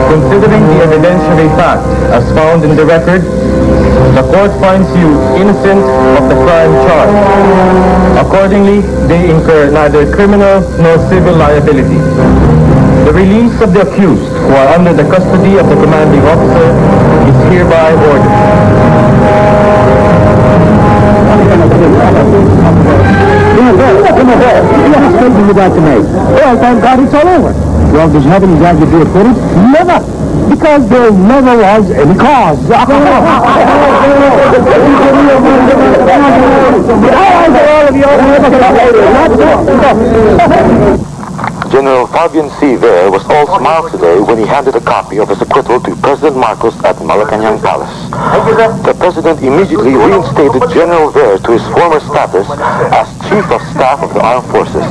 considering the evidentiary fact as found in the record, the court finds you innocent of the crime charged. Accordingly, they incur neither criminal nor civil liability. The release of the accused who are under the custody of the commanding officer is hereby ordered. Statement you'd like to make? Well, thank God it's all over. Well, does heaven glad you'd be acquitted? Never! Because there never was any cause. General Fabian C. Ver was all smiles today when he handed a copy of his acquittal to President Marcos at Malacañang Palace. The President immediately reinstated General Ver to his former status as Chief of Staff of the Armed Forces.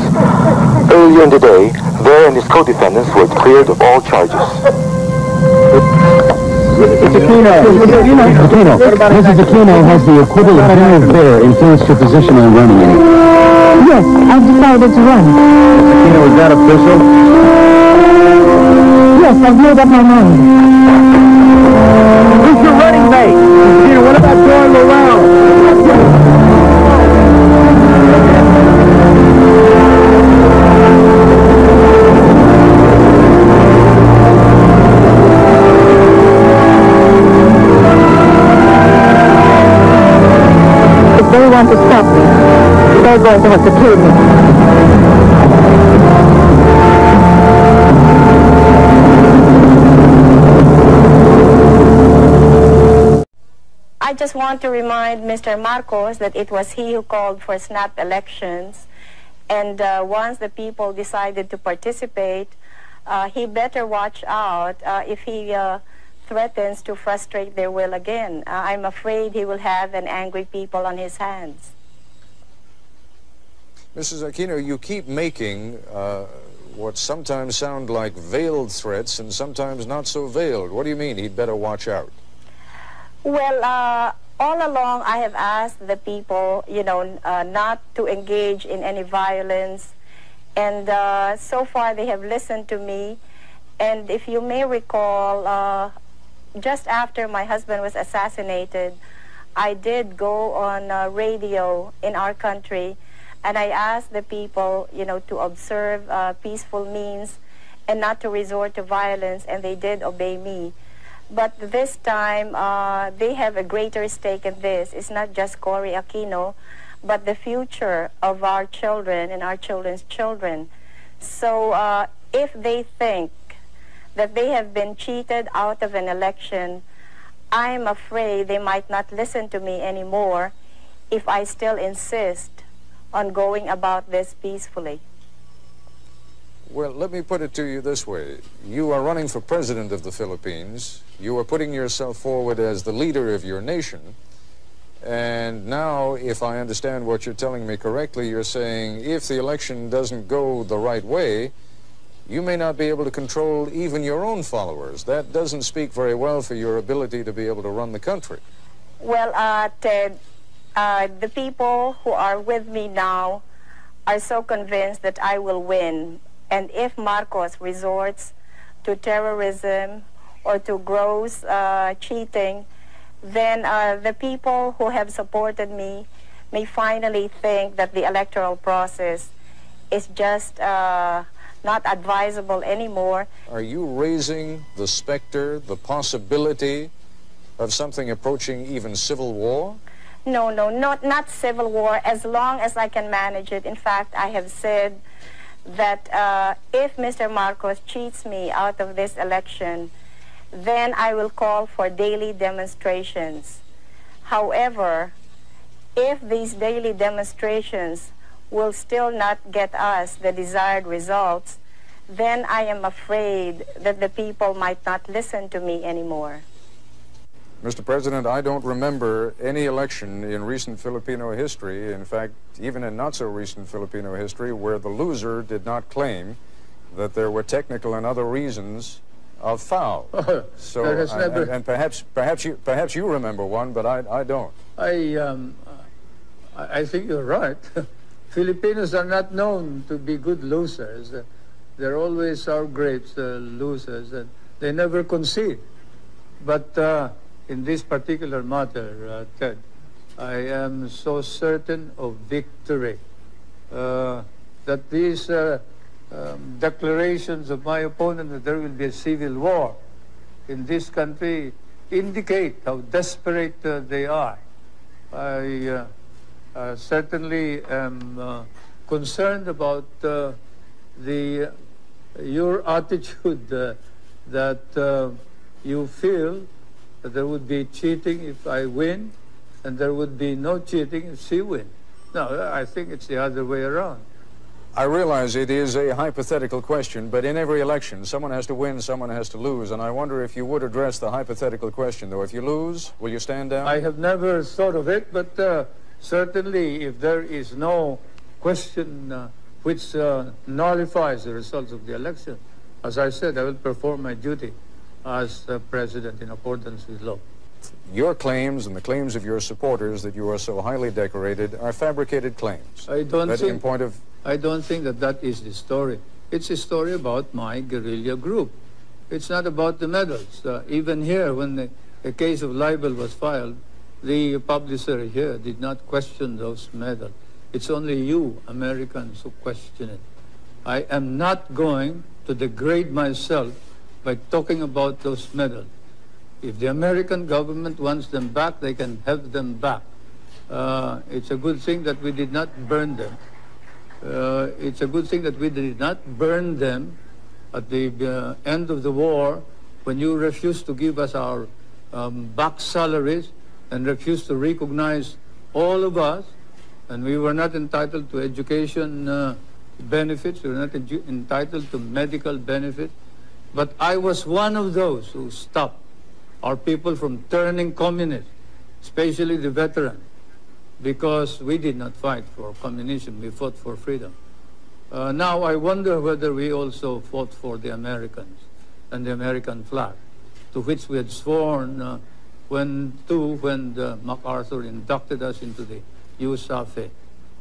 Earlier in the day, Ver and his co-defendants were cleared of all charges. Aquino, Mrs. Aquino has the acquittal of General Ver influenced your position on running any. Yes, I've decided to run. Aquino, is that official? Yes, I've made up my mind. Who's your running mate? Aquino, what about going around? If they want to stop me, they're going to have to kill me. I just want to remind Mr. Marcos that it was he who called for snap elections, and once the people decided to participate, he better watch out if he threatens to frustrate their will again. I'm afraid he will have an angry people on his hands. Mrs. Aquino, you keep making what sometimes sound like veiled threats and sometimes not so veiled. What do you mean he'd better watch out? Well, all along I have asked the people, you know, not to engage in any violence, and so far they have listened to me. And if you may recall, just after my husband was assassinated, I did go on radio in our country, and I asked the people, you know, to observe peaceful means and not to resort to violence, and they did obey me. But this time, they have a greater stake in this. It's not just Cory Aquino, but the future of our children and our children's children. So if they think that they have been cheated out of an election, I'm afraid they might not listen to me anymore if I still insist on going about this peacefully. Well, let me put it to you this way. You are running for president of the Philippines. You are putting yourself forward as the leader of your nation. And now, if I understand what you're telling me correctly, you're saying if the election doesn't go the right way, you may not be able to control even your own followers. That doesn't speak very well for your ability to be able to run the country. Well, Ted, the people who are with me now are so convinced that I will win. And if Marcos resorts to terrorism or to gross cheating, then the people who have supported me may finally think that the electoral process is just not advisable anymore. Are you raising the specter, the possibility of something approaching even civil war? No, not civil war, as long as I can manage it. In fact, I have said that if Mr. Marcos cheats me out of this election, then I will call for daily demonstrations. However, if these daily demonstrations will still not get us the desired results, then I am afraid that the people might not listen to me anymore. Mr. President, I don't remember any election in recent Filipino history, in fact, even in not-so-recent Filipino history, where the loser did not claim that there were technical and other reasons of foul. So, and perhaps you remember one, but I don't. I think you're right. Filipinos are not known to be good losers. They're always sour grapes losers, and they never concede. But in this particular matter, Ted, I am so certain of victory that these declarations of my opponent that there will be a civil war in this country indicate how desperate they are. I certainly am concerned about your attitude that you feel that there would be cheating if I win, and there would be no cheating if she wins. No, I think it's the other way around. I realize it is a hypothetical question, but in every election, someone has to win, someone has to lose, and I wonder if you would address the hypothetical question, though. If you lose, will you stand down? I have never thought of it, but certainly if there is no question which nullifies the results of the election, as I said, I will perform my duty as president in accordance with law. Your claims and the claims of your supporters that you are so highly decorated are fabricated claims. I don't think that that is the story. It's a story about my guerrilla group. It's not about the medals. Even here, when a case of libel was filed, the publisher here did not question those medals. It's only you, Americans, who question it. I am not going to degrade myself by talking about those medals. If the American government wants them back, they can have them back. It's a good thing that we did not burn them. It's a good thing that we did not burn them at the end of the war, when you refused to give us our back salaries and refused to recognize all of us, and we were not entitled to education benefits, we were not entitled to medical benefits. But I was one of those who stopped our people from turning communist, especially the veterans, because we did not fight for communism, we fought for freedom. Now I wonder whether we also fought for the Americans and the American flag, to which we had sworn when MacArthur inducted us into the USAFE.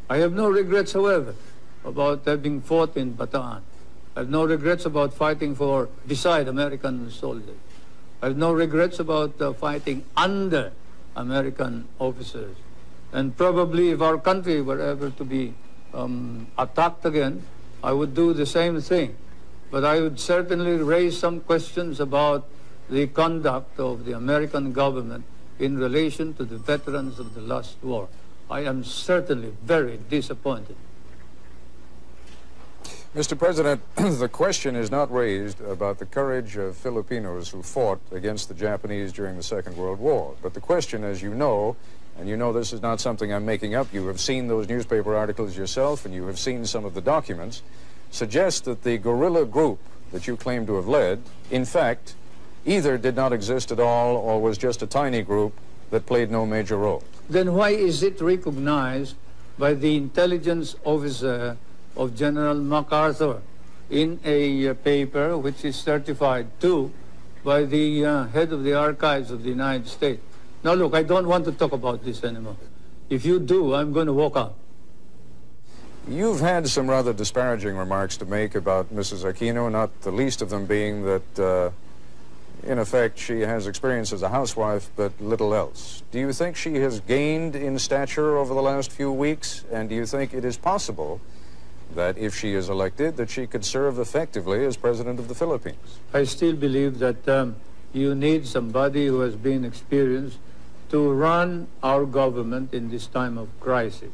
I have no regrets, however, about having fought in Bataan. I have no regrets about fighting beside American soldiers. I have no regrets about fighting under American officers. And probably if our country were ever to be attacked again, I would do the same thing. But I would certainly raise some questions about the conduct of the American government in relation to the veterans of the last war. I am certainly very disappointed. Mr. President, the question is not raised about the courage of Filipinos who fought against the Japanese during the Second World War. But the question, as you know, and you know this is not something I'm making up, you have seen those newspaper articles yourself and you have seen some of the documents, suggests that the guerrilla group that you claim to have led, in fact, either did not exist at all or was just a tiny group that played no major role. Then why is it recognized by the intelligence officer of General MacArthur in a paper which is certified too by the head of the archives of the United States? Now look, I don't want to talk about this anymore. If you do, I'm going to walk out. You've had some rather disparaging remarks to make about Mrs. Aquino, not the least of them being that, in effect, she has experience as a housewife, but little else. Do you think she has gained in stature over the last few weeks? And do you think it is possible that if she is elected, that she could serve effectively as President of the Philippines? I still believe that you need somebody who has been experienced to run our government in this time of crisis.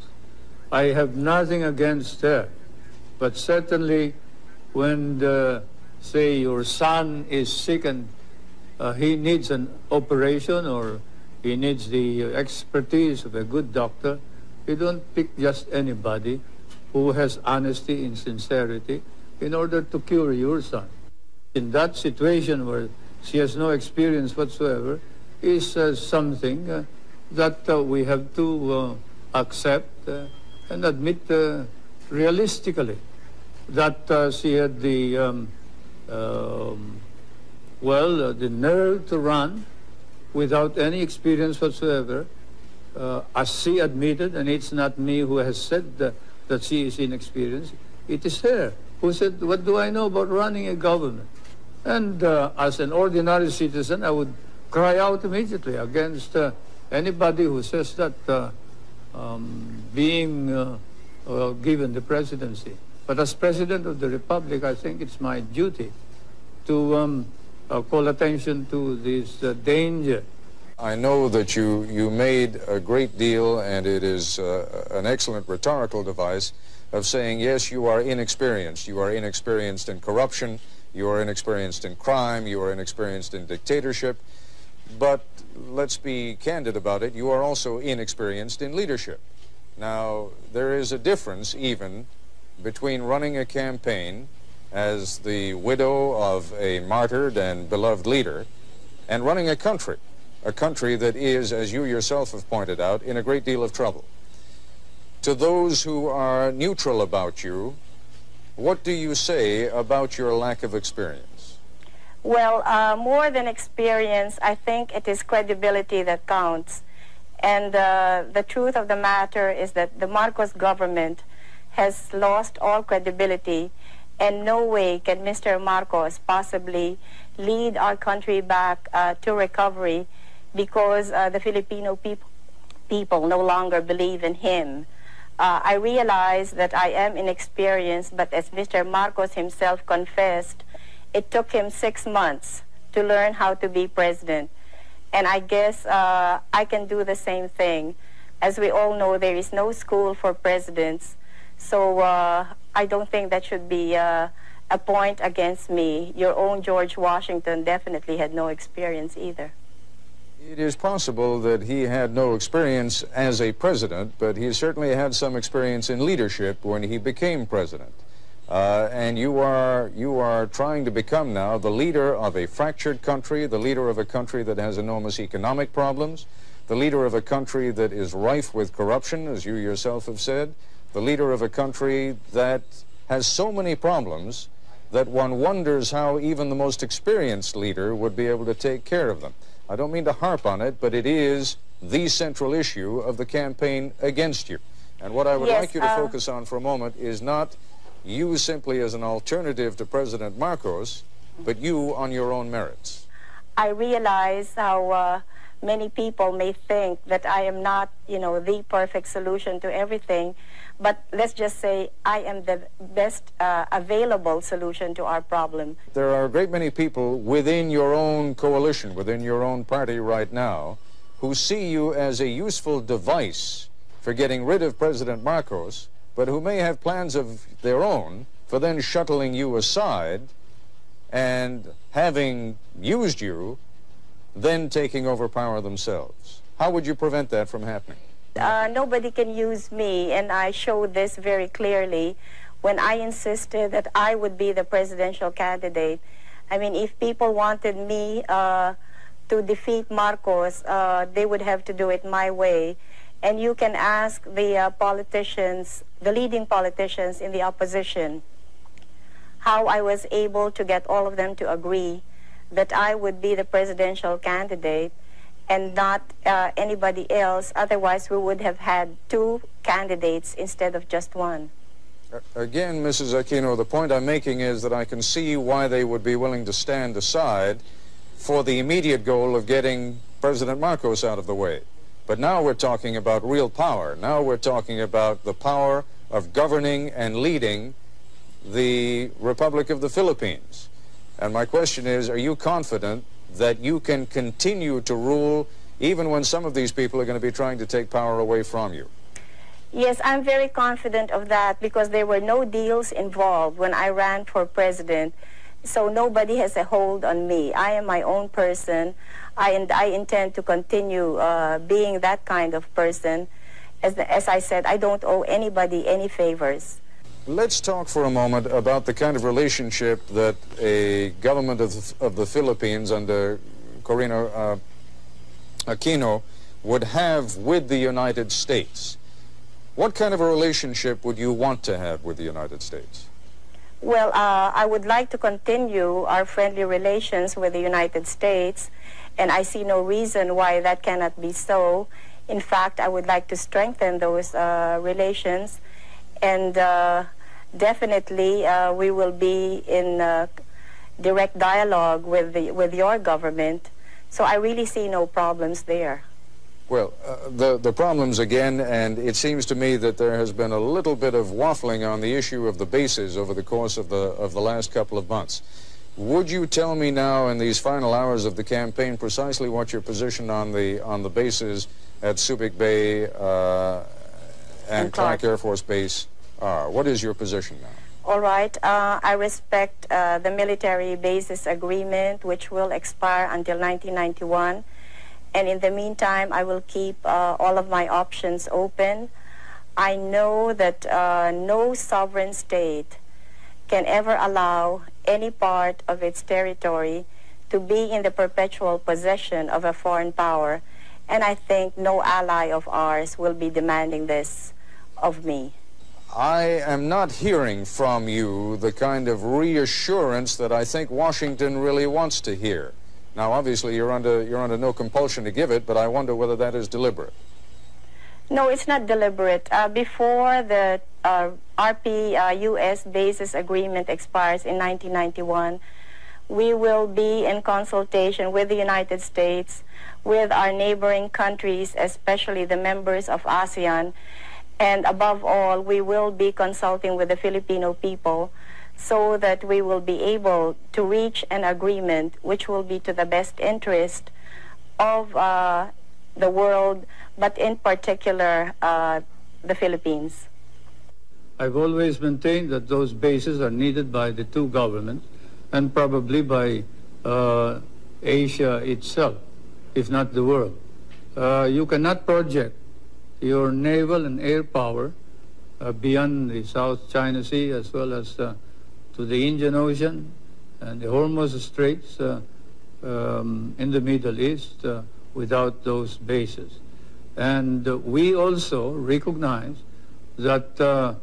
I have nothing against her, but certainly when, say, your son is sick and he needs an operation or he needs the expertise of a good doctor, you don't pick just anybody who has honesty and sincerity in order to cure your son. In that situation where she has no experience whatsoever is something that we have to accept and admit realistically that she had the the nerve to run without any experience whatsoever, as she admitted, and it's not me who has said that she is inexperienced, it is her who said, what do I know about running a government? And as an ordinary citizen, I would cry out immediately against anybody who says that being given the presidency. But as President of the Republic, I think it's my duty to call attention to this danger. I know that you made a great deal, and it is an excellent rhetorical device of saying, yes, you are inexperienced. You are inexperienced in corruption. You are inexperienced in crime. You are inexperienced in dictatorship. But let's be candid about it. You are also inexperienced in leadership. Now, there is a difference even between running a campaign as the widow of a martyred and beloved leader and running a country that is, as you yourself have pointed out, in a great deal of trouble. To those who are neutral about you, what do you say about your lack of experience? Well, more than experience, I think it is credibility that counts. And the truth of the matter is that the Marcos government has lost all credibility, and no way can Mr. Marcos possibly lead our country back to recovery because the Filipino people no longer believe in him. I realize that I am inexperienced, but as Mr. Marcos himself confessed, it took him 6 months to learn how to be president. And I guess I can do the same thing. As we all know, there is no school for presidents, so I don't think that should be a point against me. Your own George Washington definitely had no experience either. It is possible that he had no experience as a president, but he certainly had some experience in leadership when he became president. And you are trying to become now the leader of a fractured country, the leader of a country that has enormous economic problems, the leader of a country that is rife with corruption, as you yourself have said, the leader of a country that has so many problems that one wonders how even the most experienced leader would be able to take care of them. I don't mean to harp on it, but it is the central issue of the campaign against you. And what I would like you to focus on for a moment is not you simply as an alternative to President Marcos, but you on your own merits. I realize how many people may think that I am not, the perfect solution to everything, but let's just say I am the best available solution to our problem. There are a great many people within your own coalition, within your own party right now, who see you as a useful device for getting rid of President Marcos, but who may have plans of their own for then shuttling you aside and, having used you, then taking over power themselves. How would you prevent that from happening? Nobody can use me, and I showed this very clearly when I insisted that I would be the presidential candidate. I mean, if people wanted me to defeat Marcos, they would have to do it my way. And you can ask the politicians, the leading politicians in the opposition, how I was able to get all of them to agree that I would be the presidential candidate and not anybody else. Otherwise, we would have had 2 candidates instead of just 1. Again, Mrs. Aquino, the point I'm making is that I can see why they would be willing to stand aside for the immediate goal of getting President Marcos out of the way. But now we're talking about real power. Now we're talking about the power of governing and leading the Republic of the Philippines. And my question is, are you confident that you can continue to rule even when some of these people are going to be trying to take power away from you. Yes, I'm very confident of that because there were no deals involved when I ran for president. So nobody has a hold on me. I am my own person. I intend to continue being that kind of person. As I said, I don't owe anybody any favors. Let's talk for a moment about the kind of relationship that a government of the Philippines under Corina Aquino would have with the United States. What kind of a relationship would you want to have with the United States? Well, I would like to continue our friendly relations with the United States, and I see no reason why that cannot be so. In fact, I would like to strengthen those relations, and definitely we will be in direct dialogue with your government, so I really see no problems there. Well, the problems again, and it seems to me that there has been a little bit of waffling on the issue of the bases over the course of the last couple of months. Would you tell me now in these final hours of the campaign precisely what your position on the bases at Subic Bay and Clark Air Force Base are? What is your position now? All right. I respect the military bases agreement, which will expire until 1991. And in the meantime, I will keep all of my options open. I know that no sovereign state can ever allow any part of its territory to be in the perpetual possession of a foreign power. And I think no ally of ours will be demanding this of me. I am not hearing from you the kind of reassurance that I think Washington really wants to hear. Now, obviously, you're under no compulsion to give it, but I wonder whether that is deliberate. No, it's not deliberate. Before the RP-US bases agreement expires in 1991, we will be in consultation with the United States, with our neighboring countries, especially the members of ASEAN, and above all, we will be consulting with the Filipino people so that we will be able to reach an agreement which will be to the best interest of the world, but in particular the Philippines. I've always maintained that those bases are needed by the two governments and probably by Asia itself, if not the world. You cannot project your naval and air power beyond the South China Sea as well as to the Indian Ocean and the Hormuz Straits in the Middle East without those bases. And we also recognize that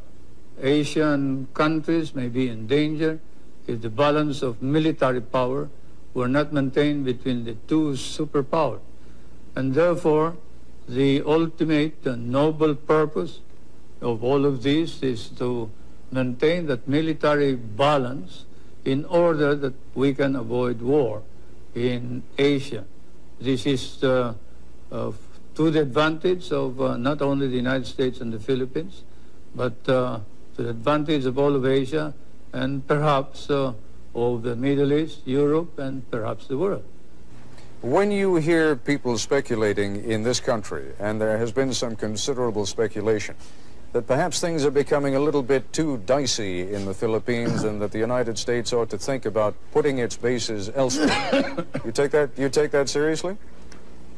Asian countries may be in danger if the balance of military power were not maintained between the two superpowers. And therefore, the ultimate noble purpose of all of this is to maintain that military balance in order that we can avoid war in Asia. This is to the advantage of not only the United States and the Philippines, but to the advantage of all of Asia and perhaps of the Middle East, Europe, and perhaps the world. When you hear people speculating in this country, and there has been some considerable speculation, that perhaps things are becoming a little bit too dicey in the Philippines and that the United States ought to think about putting its bases elsewhere. You take that seriously?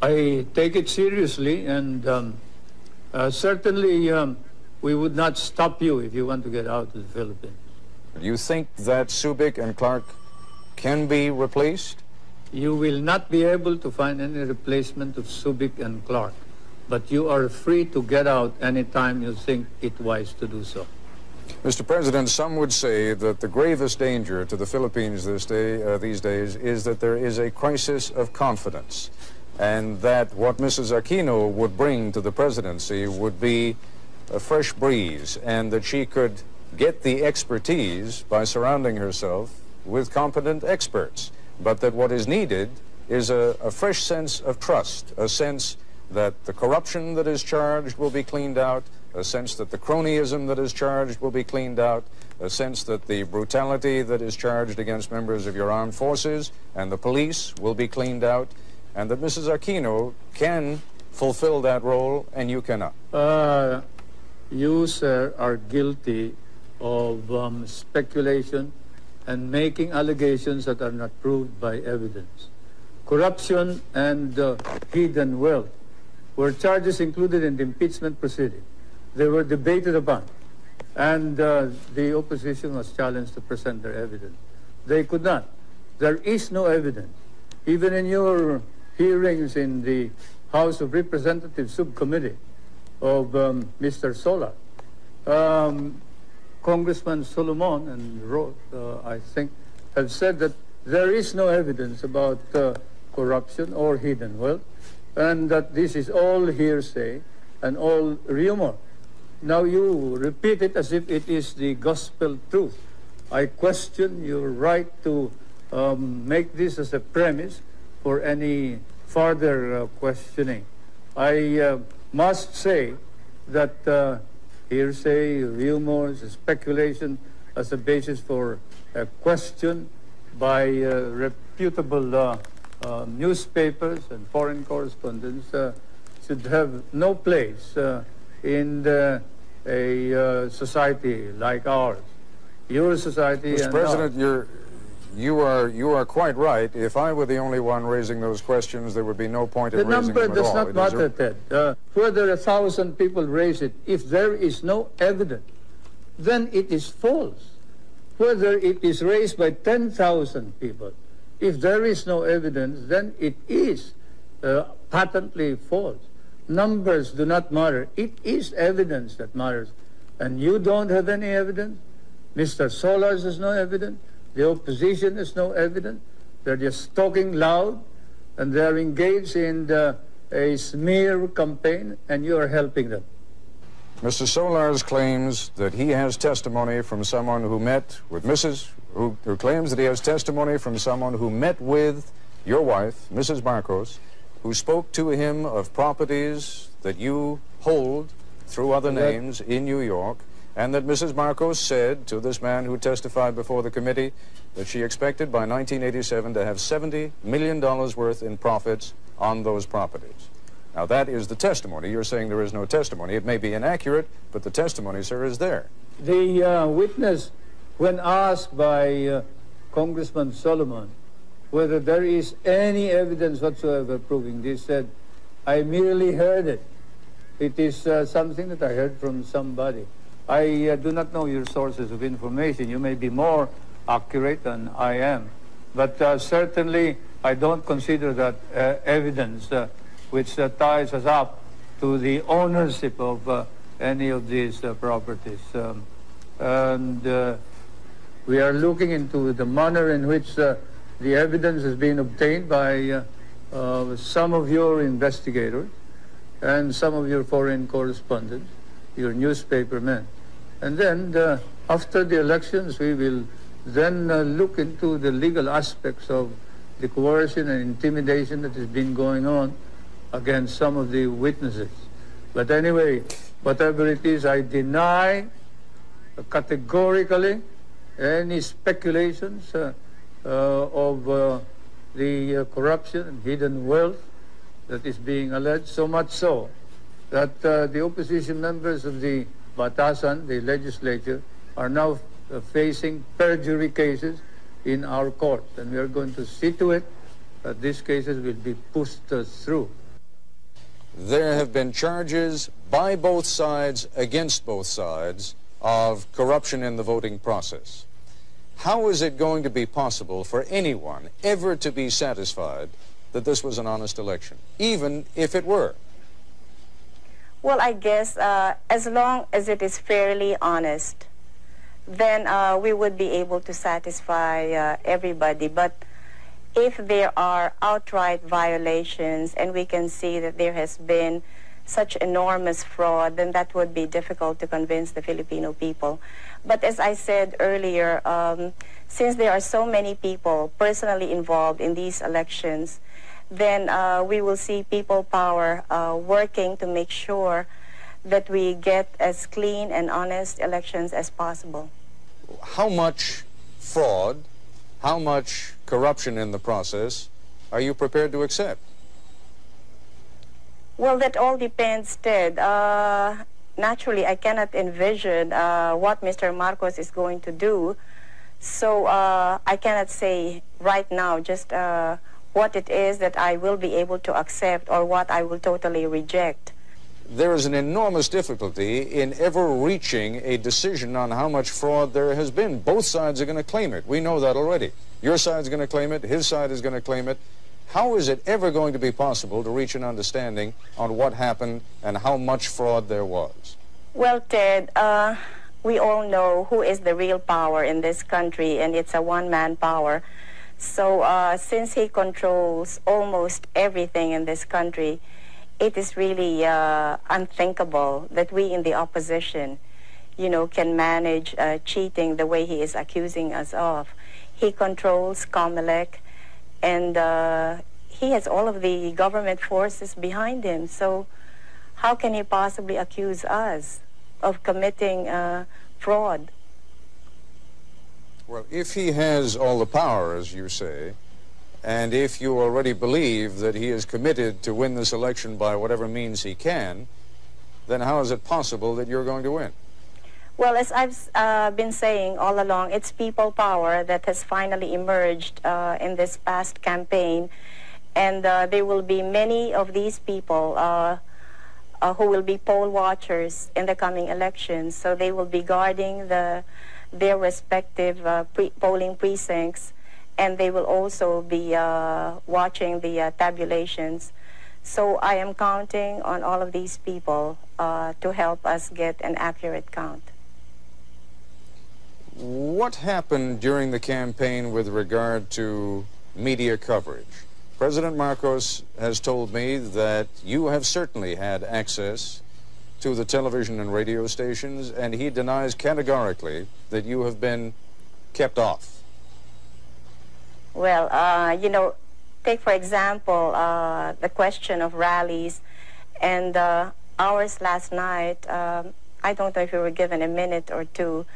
I take it seriously, and certainly we would not stop you if you want to get out of the Philippines. Do you think that Subic and Clark can be replaced? You will not be able to find any replacement of Subic and Clark, but you are free to get out anytime you think it wise to do so. Mr. President, some would say that the gravest danger to the Philippines these days is that there is a crisis of confidence, and that what Mrs. Aquino would bring to the presidency would be a fresh breeze, and that she could get the expertise by surrounding herself with competent experts, but that what is needed is a fresh sense of trust, a sense that the corruption that is charged will be cleaned out, a sense that the cronyism that is charged will be cleaned out, a sense that the brutality that is charged against members of your armed forces and the police will be cleaned out, and that Mrs. Aquino can fulfill that role and you cannot? You, sir, are guilty of speculation and making allegations that are not proved by evidence. Corruption and hidden wealth were charges included in the impeachment proceeding. They were debated upon, and the opposition was challenged to present their evidence. They could not. There is no evidence. Even in your hearings in the House of Representatives Subcommittee of Mr. Solar, Congressman Solomon and Roth, I think, have said that there is no evidence about corruption or hidden wealth, and that this is all hearsay and all rumor. Now you repeat it as if it is the gospel truth. I question your right to make this as a premise for any further questioning. I must say that hearsay, rumors, speculation as a basis for a question by reputable newspapers and foreign correspondents should have no place in a society like ours. Your society Mr. and President, ours. you are quite right. If I were the only one raising those questions, there would be no point in raising them at all. The number does not matter, Ted. Whether 1,000 people raise it, if there is no evidence, then it is false. Whether it is raised by 10,000 people, if there is no evidence, then it is patently false. Numbers do not matter. It is evidence that matters. And you don't have any evidence. Mr. Solars has no evidence. The opposition has no evidence. They're just talking loud, and they're engaged in a smear campaign, and you are helping them. Mr. Solars claims that he has testimony from someone who met with who claims that he has testimony from someone who met with your wife, Mrs. Marcos, who spoke to him of properties that you hold through other names in New York, and that Mrs. Marcos said to this man who testified before the committee that she expected by 1987 to have $70 million worth in profits on those properties. Now, that is the testimony. You're saying there is no testimony. It may be inaccurate, but the testimony, sir, is there. The witness, when asked by Congressman Solomon whether there is any evidence whatsoever proving this, said, I merely heard it. It is something that I heard from somebody. I do not know your sources of information. You may be more accurate than I am. But certainly, I don't consider that evidence which ties us up to the ownership of any of these properties. And we are looking into the manner in which the evidence has been obtained by some of your investigators and some of your foreign correspondents, your newspaper men. And then after the elections, we will then look into the legal aspects of the coercion and intimidation that has been going on against some of the witnesses. But anyway, whatever it is, I deny categorically any speculations of the corruption and hidden wealth that is being alleged, so much so that the opposition members of the Batasan, the legislature, are now facing perjury cases in our courts, and we are going to see to it that these cases will be pushed through. There have been charges by both sides, against both sides, of corruption in the voting process. How is it going to be possible for anyone ever to be satisfied that this was an honest election, even if it were? Well, I guess as long as it is fairly honest, then we would be able to satisfy everybody. But if there are outright violations and we can see that there has been such enormous fraud, then that would be difficult to convince the Filipino people. But as I said earlier, since there are so many people personally involved in these elections, then we will see people power working to make sure that we get as clean and honest elections as possible. How much fraud, how much corruption in the process are you prepared to accept? Well, that all depends, Ted. Naturally, I cannot envision what Mr. Marcos is going to do. So I cannot say right now just what it is that I will be able to accept or what I will totally reject. There is an enormous difficulty in ever reaching a decision on how much fraud there has been. Both sides are going to claim it. We know that already. Your side's going to claim it. His side is going to claim it. How is it ever going to be possible to reach an understanding on what happened and how much fraud there was? Well, Ted, we all know who is the real power in this country, and it's a one-man power. So since he controls almost everything in this country, it is really unthinkable that we in the opposition, you know, can manage cheating the way he is accusing us of. He controls COMELEC, and he has all of the government forces behind him. So how can he possibly accuse us of committing fraud? Well, if he has all the power, as you say, and if you already believe that he is committed to win this election by whatever means he can, then how is it possible that you're going to win? Well, as I've been saying all along, it's people power that has finally emerged in this past campaign. And there will be many of these people who will be poll watchers in the coming elections. So they will be guarding their respective polling precincts, and they will also be watching the tabulations. So I am counting on all of these people to help us get an accurate count. What happened during the campaign with regard to media coverage? President Marcos has told me that you have certainly had access to the television and radio stations, and he denies categorically that you have been kept off. Well, you know, take for example the question of rallies, and ours last night, I don't know if you were given a minute or two,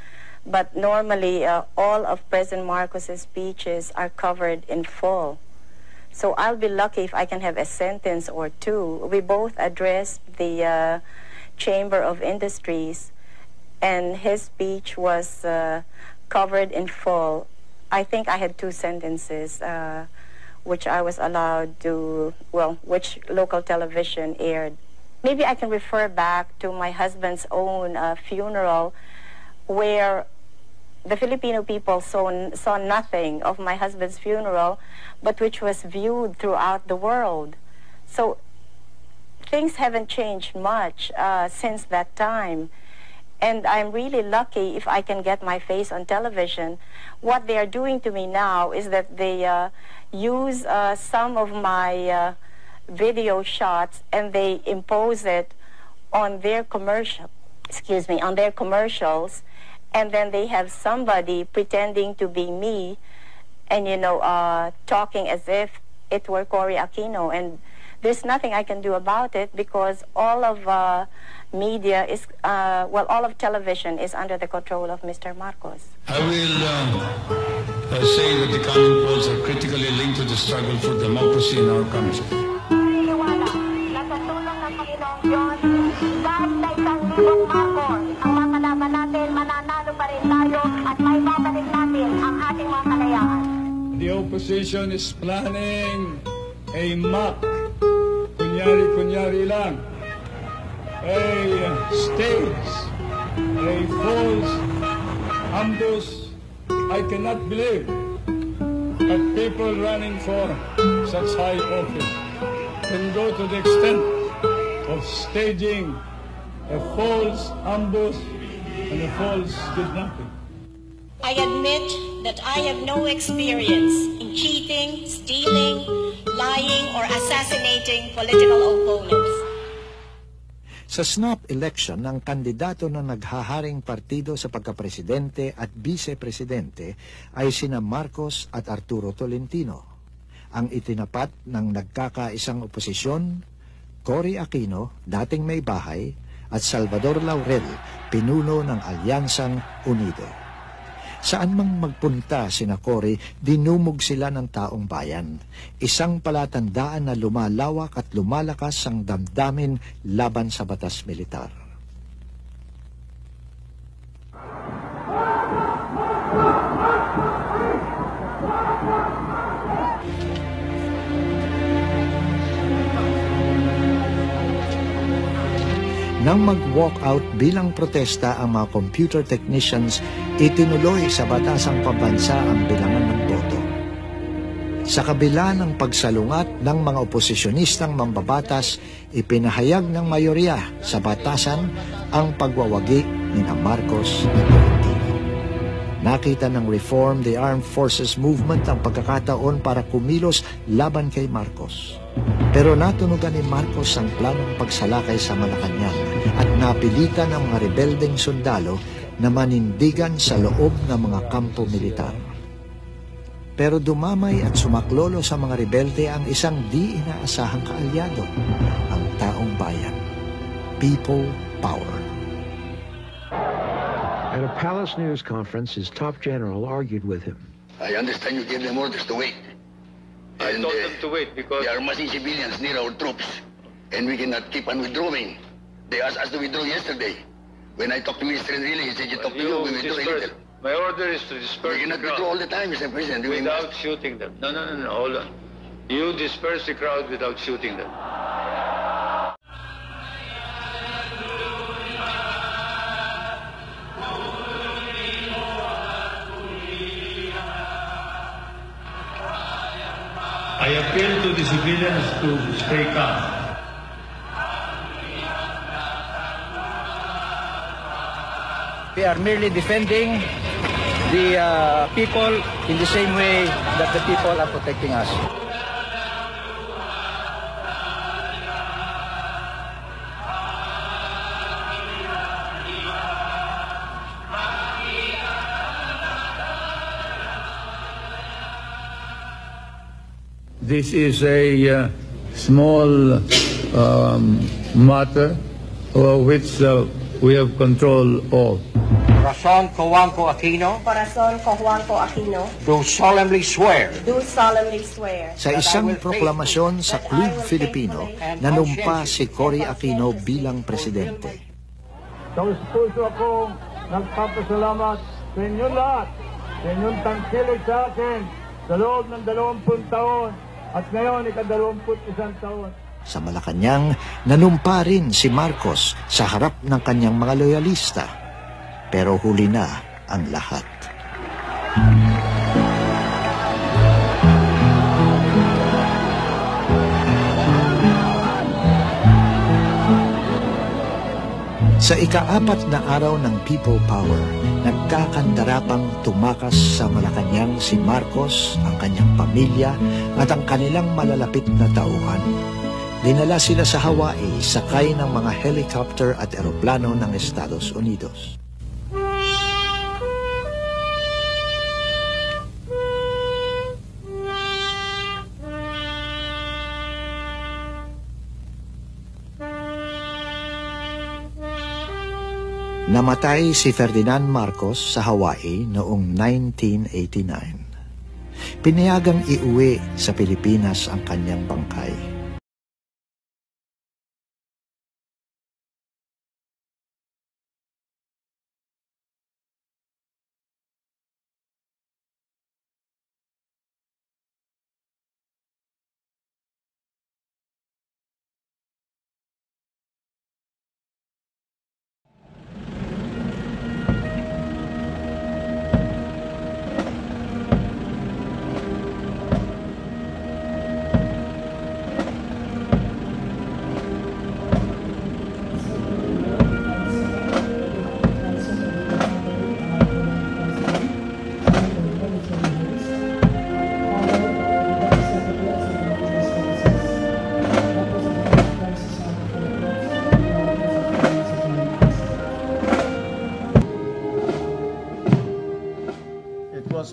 but normally all of President Marcos's speeches are covered in full. So I'll be lucky if I can have a sentence or two. We both addressed the Chamber of Industries, and his speech was covered in full. I think I had 2 sentences, which I was allowed to, well, which local television aired. Maybe I can refer back to my husband's own funeral, where the Filipino people saw nothing of my husband's funeral, but which was viewed throughout the world. So things haven't changed much since that time. And I'm really lucky if I can get my face on television. What they are doing to me now is that they use some of my video shots and they impose it on their commercials, and then they have somebody pretending to be me and, you know, talking as if it were Cory Aquino. And there's nothing I can do about it because all of media is, well, all of television is under the control of Mr. Marcos. I will say that the coming polls are critically linked to the struggle for democracy in our country. The opposition is planning a mock, kunyari lang, a stage, a false ambush. I cannot believe that people running for such high office can go to the extent of staging a false ambush and a false kidnapping. I admit that I have no experience in cheating, stealing, lying, or assassinating political opponents. Sa snap election ng kandidato ng naghaharing partido sa pagkapresidente at vice-presidente ay sina Marcos at Arturo Tolentino. Ang itinapat ng nagkakaisang oposisyon, Cory Aquino, dating may bahay, at Salvador Laurel, pinuno ng Alyansang Unido. Saan mang magpunta sina Cory, dinumog sila ng taong bayan. Isang palatandaan na lumalawak at lumalakas ang damdamin laban sa batas militar. Nang mag-walk out bilang protesta ang mga computer technicians, itinuloy sa batasang pambansa ang bilangan ng boto. Sa kabila ng pagsalungat ng mga oposisyonistang mambabatas, ipinahayag ng mayorya sa batasan ang pagwawagi ni Marcos at Tolentino. Nakita ng Reform the Armed Forces Movement ang pagkakataon para kumilos laban kay Marcos. Pero natunugan ni Marcos ang planong pagsalakay sa Malacañang at napilitan ang mga rebeldeng sundalo na manindigan sa loob ng mga kampo militar. Pero dumamay at sumaklolo sa mga rebelde ang isang di inaasahang kaalyado, ang taong bayan. People power. At a palace news conference, his top general argued with him. I understand you gave them orders to wait. I told them to wait because they are massing civilians near our troops, and we cannot keep on withdrawing. They asked us to withdraw yesterday. When I talked to Mr. Enrile, he said you talk to you, we withdraw a little. My order is to disperse We cannot withdraw all the time, Mr. President. without shooting them. No, hold on. You disperse the crowd without shooting them. I appeal to the civilians to stay calm. We are merely defending the people in the same way that the people are protecting us. This is a small matter which we have control of. Corazon Cojuangco Aquino. Corazon Cojuangco Aquino. Do solemnly swear. Do solemnly swear. Sa isang proklamasyon sa Club Filipino, nanumpa si Cory Aquino bilang presidente. Taos puso akong nagpapasalamat sa inyong lahat, sa inyong tangkilik sa akin sa loob ng 20 taon. At ngayon, ika-21 taon. Sa Malacañang, nanumpa rin si Marcos sa harap ng kanyang mga loyalista. Pero huli na ang lahat. Sa ika-4 na araw ng People Power, nagkakandarapang tumakas sa Malacañang si Marcos, ang kanyang pamilya at ang kanilang malalapit na tauhan. Dinala sila sa Hawaii sakay ng mga helicopter at eroplano ng Estados Unidos. Namatay si Ferdinand Marcos sa Hawaii noong 1989. Pinayagang iuwi sa Pilipinas ang kanyang bangkay.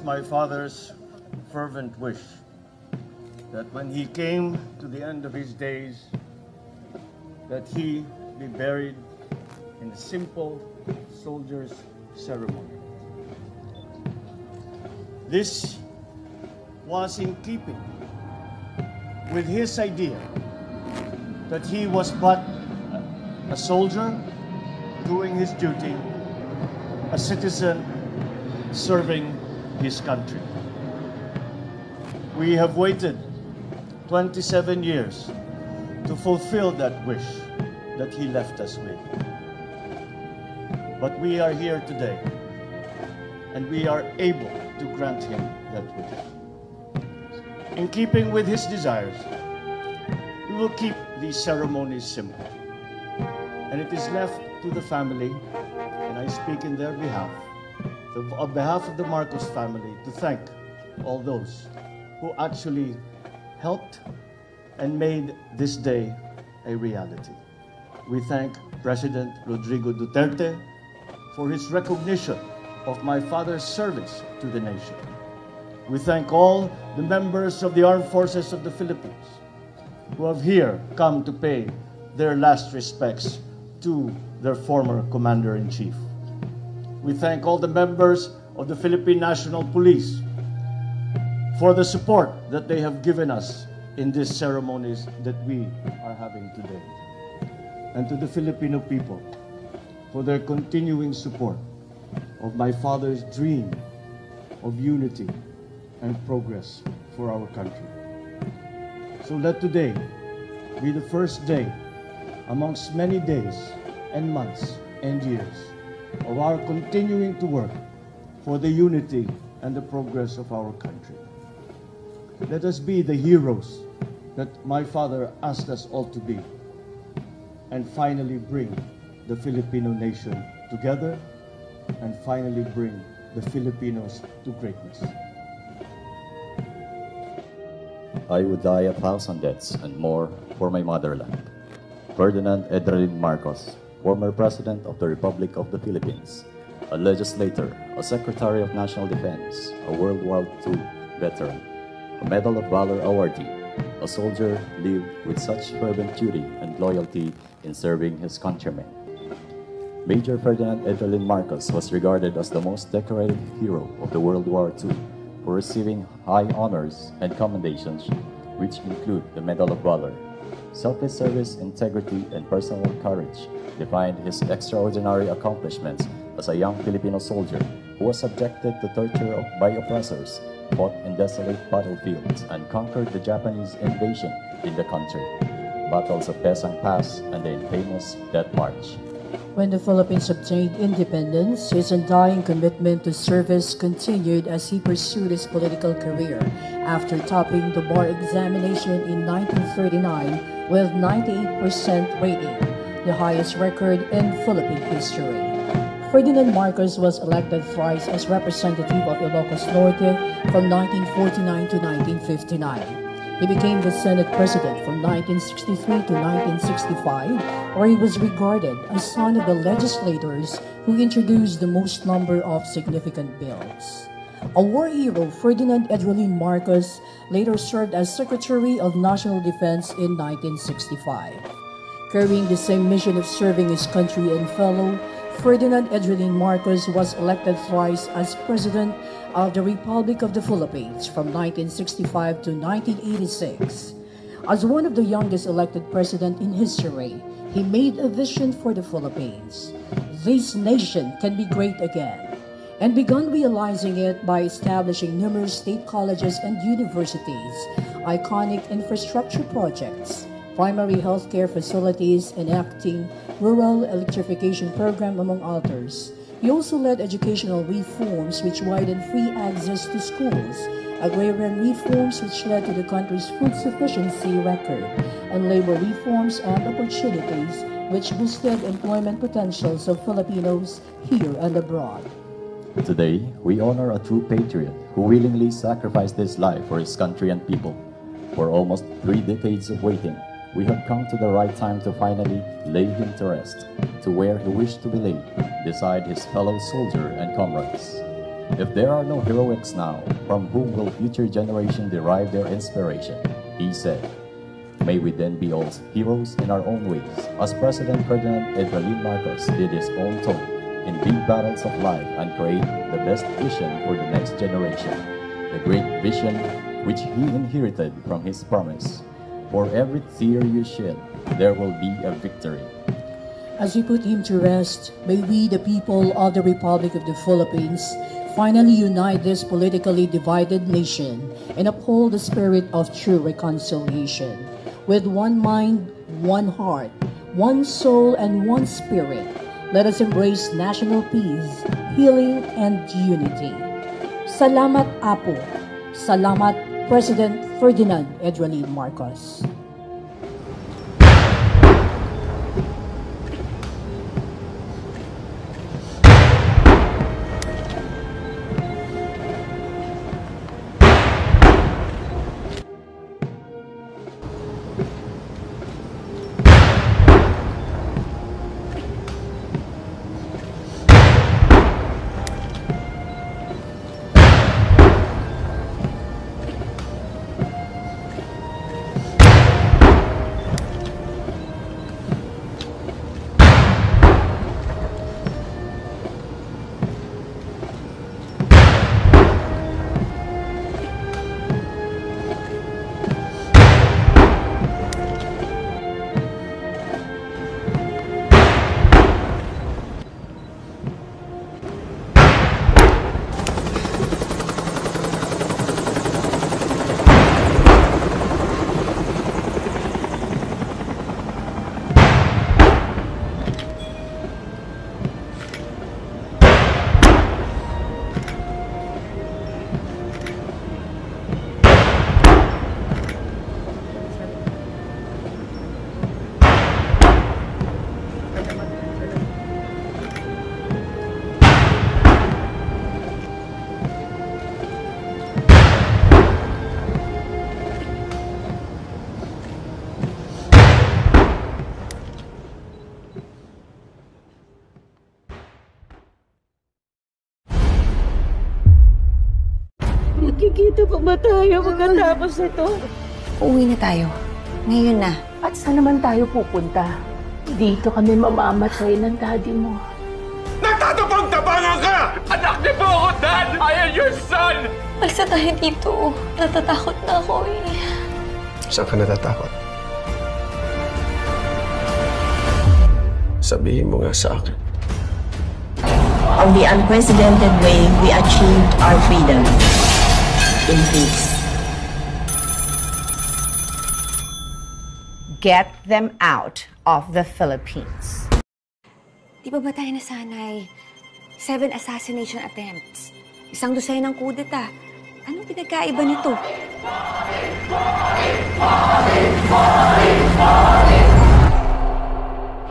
My father's fervent wish that when he came to the end of his days, that he be buried in a simple soldier's ceremony. This was in keeping with his idea that he was but a soldier doing his duty, a citizen serving his country. We have waited 27 years to fulfill that wish that he left us with. But we are here today, and we are able to grant him that wish. In keeping with his desires, we will keep these ceremonies simple. And it is left to the family, and I speak in their behalf, on behalf of the Marcos family, to thank all those who actually helped and made this day a reality. We thank President Rodrigo Duterte for his recognition of my father's service to the nation. We thank all the members of the Armed Forces of the Philippines who have here come to pay their last respects to their former Commander-in-Chief. We thank all the members of the Philippine National Police for the support that they have given us in these ceremonies that we are having today. And to the Filipino people for their continuing support of my father's dream of unity and progress for our country. So let today be the first day amongst many days and months and years of our continuing to work for the unity and the progress of our country. Let us be the heroes that my father asked us all to be, and finally bring the Filipino nation together, and finally bring the Filipinos to greatness. I would die 1,000 deaths and more for my motherland. Ferdinand Edralin Marcos, former President of the Republic of the Philippines, a legislator, a Secretary of National Defense, a World War II veteran, a Medal of Valor awardee, a soldier lived with such fervent duty and loyalty in serving his countrymen. Major Ferdinand Edralin Marcos was regarded as the most decorated hero of the World War II for receiving high honors and commendations, which include the Medal of Valor. Selfless service, integrity, and personal courage defined his extraordinary accomplishments as a young Filipino soldier who was subjected to torture by oppressors, fought in desolate battlefields, and conquered the Japanese invasion in the country, battles of Pesang Pass, and the infamous Death March. When the Philippines obtained independence, his undying commitment to service continued as he pursued his political career after topping the bar examination in 1939 with 98% rating, the highest record in Philippine history. Ferdinand Marcos was elected thrice as representative of Ilocos Norte from 1949 to 1959. He became the Senate President from 1963 to 1965, where he was regarded as one of the legislators who introduced the most number of significant bills. A war hero, Ferdinand Edralin Marcos later served as Secretary of National Defense in 1965. Carrying the same mission of serving his country and fellow, Ferdinand Edralin Marcos was elected thrice as President of the Republic of the Philippines from 1965 to 1986. As one of the youngest elected president in history, he made a vision for the Philippines. This nation can be great again, and began realizing it by establishing numerous state colleges and universities, iconic infrastructure projects, primary healthcare facilities, enacting rural electrification program, among others. He also led educational reforms which widened free access to schools, agrarian reforms which led to the country's food sufficiency record, and labor reforms and opportunities which boosted employment potentials of Filipinos here and abroad. Today, we honor a true patriot who willingly sacrificed his life for his country and people. For almost 3 decades of waiting, we have come to the right time to finally lay him to rest, to where he wished to be laid, beside his fellow soldier and comrades. If there are no heroics now, from whom will future generations derive their inspiration? He said. May we then be all heroes in our own ways, as President Ferdinand Edralin Marcos did his own toll in big battles of life and create the best vision for the next generation. the great vision which he inherited from his promise. For every tear you shed, there will be a victory. As we put him to rest, may we, the people of the Republic of the Philippines, finally unite this politically divided nation and uphold the spirit of true reconciliation. With one mind, one heart, one soul, and one spirit, let us embrace national peace, healing, and unity. Salamat, Apo. Salamat, President Ferdinand Edralin Marcos. Magkikita pa ba tayo pagkatapos nito? Uuwi na tayo. Ngayon na. At saan naman tayo pupunta? Dito kami mamamatay ng daddy mo. Nagtatapang-tapangan ka! Anak niyo po ako, Dad! I am your son! Alsa tayo dito. Natatakot na ako eh. Saan ka natatakot? Sabihin mo nga sa akin. On the unprecedented way, we achieved our freedom in peace. Get them out of the Philippines. Di ba tayo nasanay? 7 assassination attempts. 1 dosenang kudeta. Anong pinagkaiba nito?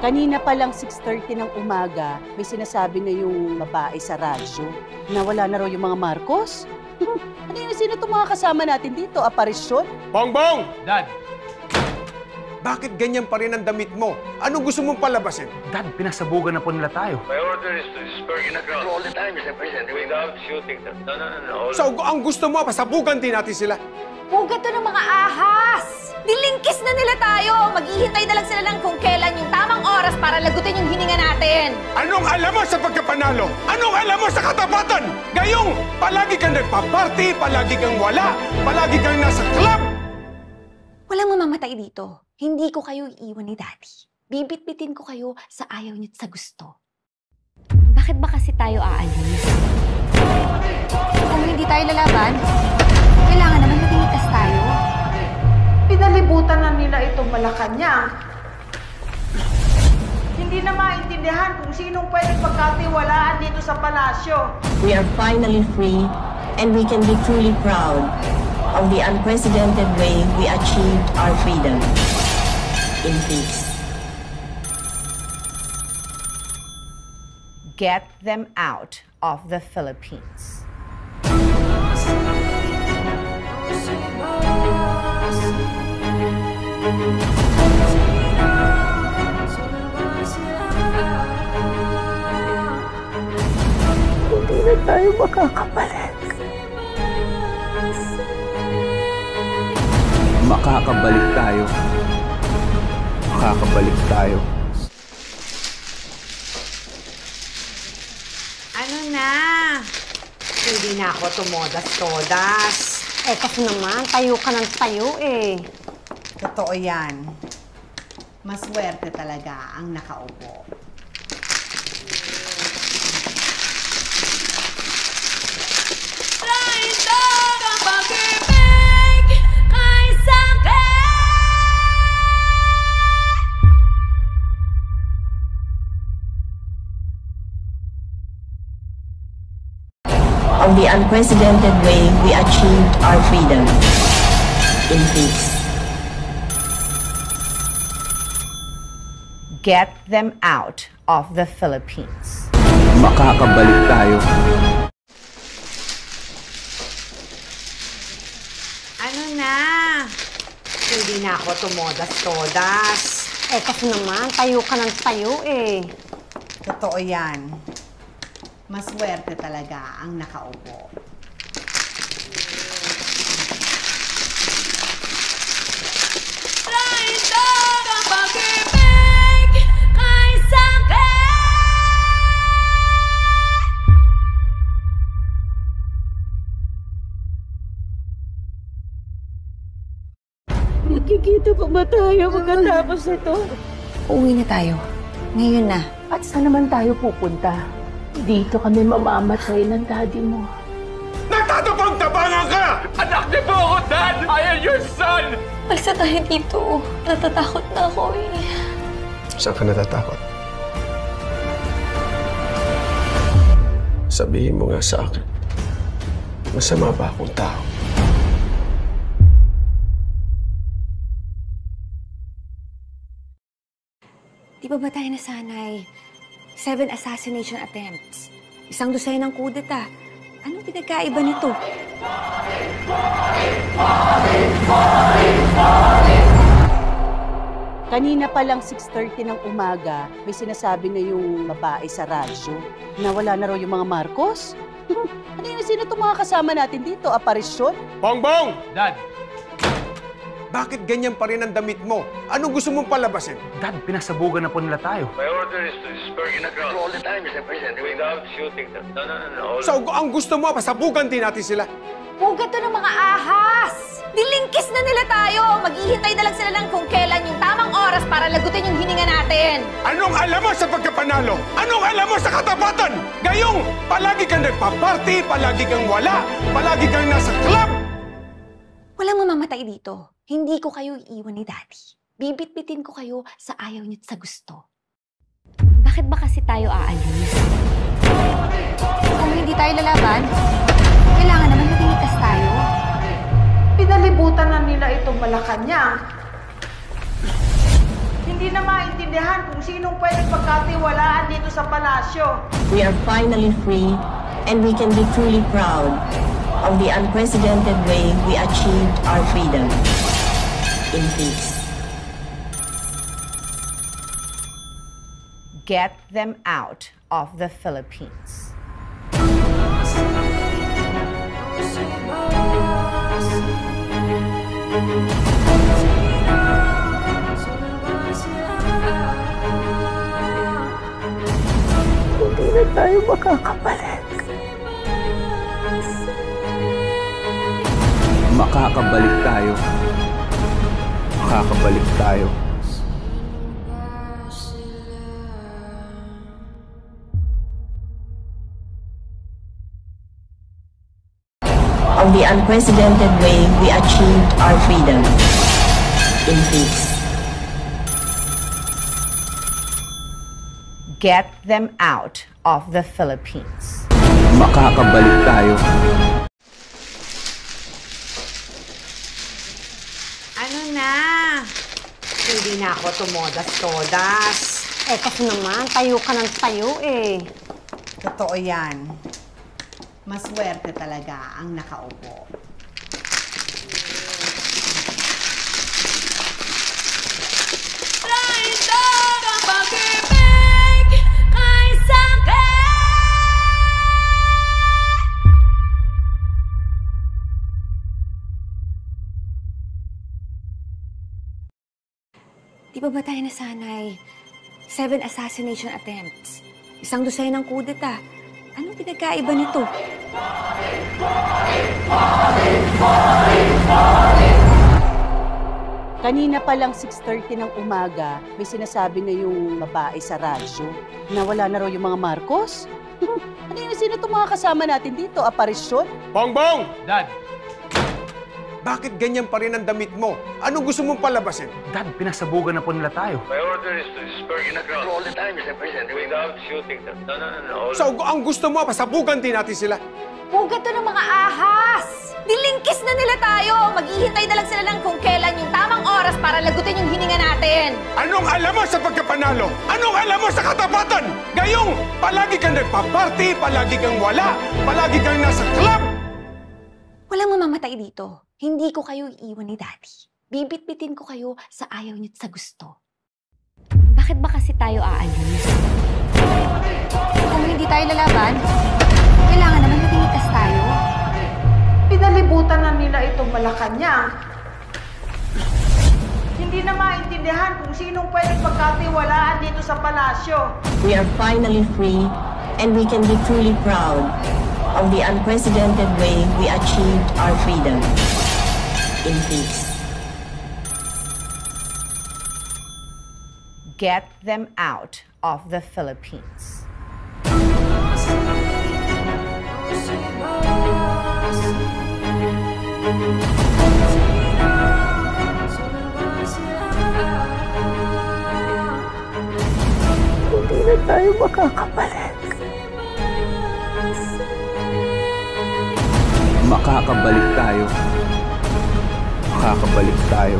Kanina pa lang 6:30 ng umaga, may sinasabi na yung babae sa radyo na wala na raw yung mga Marcos. Sino itong mga kasama natin dito? Aparisyon? Bongbong! Dad! Bakit ganyan pa rin ang damit mo? Anong gusto mong palabasin? Dad, pinasabugan na po nila tayo. My order is to disperse in the crowd all the time, Mr. President. Without shooting them. No. So, ang gusto mo, pasabugan din natin sila. Pugat to ng mga ahas! Dilingkis na nila tayo! Maghihintay na lang sila ng kung kailan yung tamang oras para lagutin yung hininga natin! Anong alam mo sa pagkapanalo? Anong alam mo sa katapatan? Gayong, palagi kang nagpa-party, palagi kang wala, palagi kang nasa club! Walang mamamatay dito. Hindi ko kayo iiwan ni Daddy. Bibit-bitin ko kayo sa ayaw niyo at sa gusto. Bakit ba kasi tayo aalis? Kung hindi tayo lalaban, kailangan naman maging tayo. Pinalibutan na nila itong Malacañang. Hindi na maintindihan kung sinong pwedeng pagkatiwalaan dito sa palasyo. We are finally free and we can be truly proud of the unprecedented way we achieved our freedom in peace. Get them out of the Philippines. Hindi na tayo makakabalik. Makakabalik tayo. Makakabalik tayo. Ano na? Hindi na ako tumodas-todas. Kasi naman, tayo ka ng tayo eh. Totoo yan. Maswerte talaga ang nakaupo. On the unprecedented way, we achieved our freedom in peace. Get them out of the Philippines. Makakabalik tayo. Ano na? Hindi na ako tumodas-todas. Kasi naman, tayo ka ng tayo eh. Totoo yan. Maswerte talaga ang nakaupo. Magkikita pa ba tayo pagkatapos nito? Uuwi na tayo. Ngayon na. At saan naman tayo pupunta? Dito kami mamamatay ng daddy mo. Nagtatapang-tapangan ka! Anak niyo po ako, Dad! I am your son! Alsa tayo dito. Natatakot na ako eh. Saan ka natatakot? Sabihin mo nga sa akin, masama ba akong tao? Di ba tayo nasanay? 7 assassination attempts. 1 dosenang kudeta. Anong pinagkaiba nito? Kanina pa lang 6:30 ng umaga, may sinasabi na yung babae sa radyo na wala na raw yung mga Marcos. Ano yun? Sino itong mga kasama natin dito? Aparisyon? Bongbong! Dad! Bakit ganyan pa rin ang damit mo? Anong gusto mong palabasin? Dad, pinasabugan na po nila tayo. My order is to disperse the crowd all the time, Mr. President. Without shooting them. No. So, ang gusto mo, pasabugan din natin sila. Pugad to ng mga ahas! Dilingkis na nila tayo! Maghihintay na lang sila ng kung kailan yung tamang oras para lagutin yung hininga natin! Anong alam mo sa pagkapanalo? Anong alam mo sa katapatan? Gayong palagi kang nagpa-party, palagi kang wala, palagi kang nasa club! Walang mamamatay dito. Hindi ko kayo iiwan ni Daddy. Bibit-bitin ko kayo sa ayaw niyo at sa gusto. Bakit ba kasi tayo aalis? Kung hindi tayo lalaban, kailangan naman maging ligtas tayo. Pinalibutan na nila itong Malacañang. Hindi na maintindihan kung sinong pwedeng pagkatiwalaan dito sa palasyo. We are finally free and we can be truly proud of the unprecedented way we achieved our freedom in peace. Get them out of the Philippines. Hindi na tayo makakabalik. Makakabalik tayo. Makakabalik tayo. On the unprecedented way we achieved our freedom in peace. Get them out of the Philippines. Makakabalik tayo. Ano na? Hindi na ako tumodas-todas. Kasi naman, tayo ka ng tayo eh. Totoo yan. Maswerte talaga ang nakaupo. Di ba tayo nasanay? 7 assassination attempts. 1 dosenang kudeta. Anong pinagkaiba nito? Kanina pa lang 6:30 ng umaga, may sinasabi na yung babae sa radyo na wala na raw yung mga Marcos. Sino itong mga kasama natin dito? Aparisyon? Bongbong! Dad! Bakit ganyan pa rin ang damit mo? Anong gusto mong palabasin? Dad, pinasabugan na po nila tayo. My order is to disperse in the crowd. All the time, Mr. President. Without shooting them. No. So, ang gusto mo, pasabugan din natin sila. Pugat to ng mga ahas! Dilingkis na nila tayo! Maghihintay na lang sila ng kung kailan yung tamang oras para lagutin yung hininga natin! Anong alam mo sa pagkapanalo? Anong alam mo sa katapatan? Gayong palagi kang nagpa-party, palagi kang wala, palagi kang nasa club! Walang mamamatay dito. Hindi ko kayo iiwan ni Daddy. Bibit-bitin ko kayo sa ayaw niyo't sa gusto. Bakit ba kasi tayo aalis? Kung hindi tayo lalaban, kailangan naman maging likas tayo. Pinalibutan na nila itong Malacañang. Hindi na maintindihan kung sinong pwedeng pagkatiwalaan dito sa palasyo. We are finally free and we can be truly proud of the unprecedented way we achieved our freedom in peace. Get them out of the Philippines. Hindi na tayo makakabalik. Makakabalik tayo. Makakabalik tayo.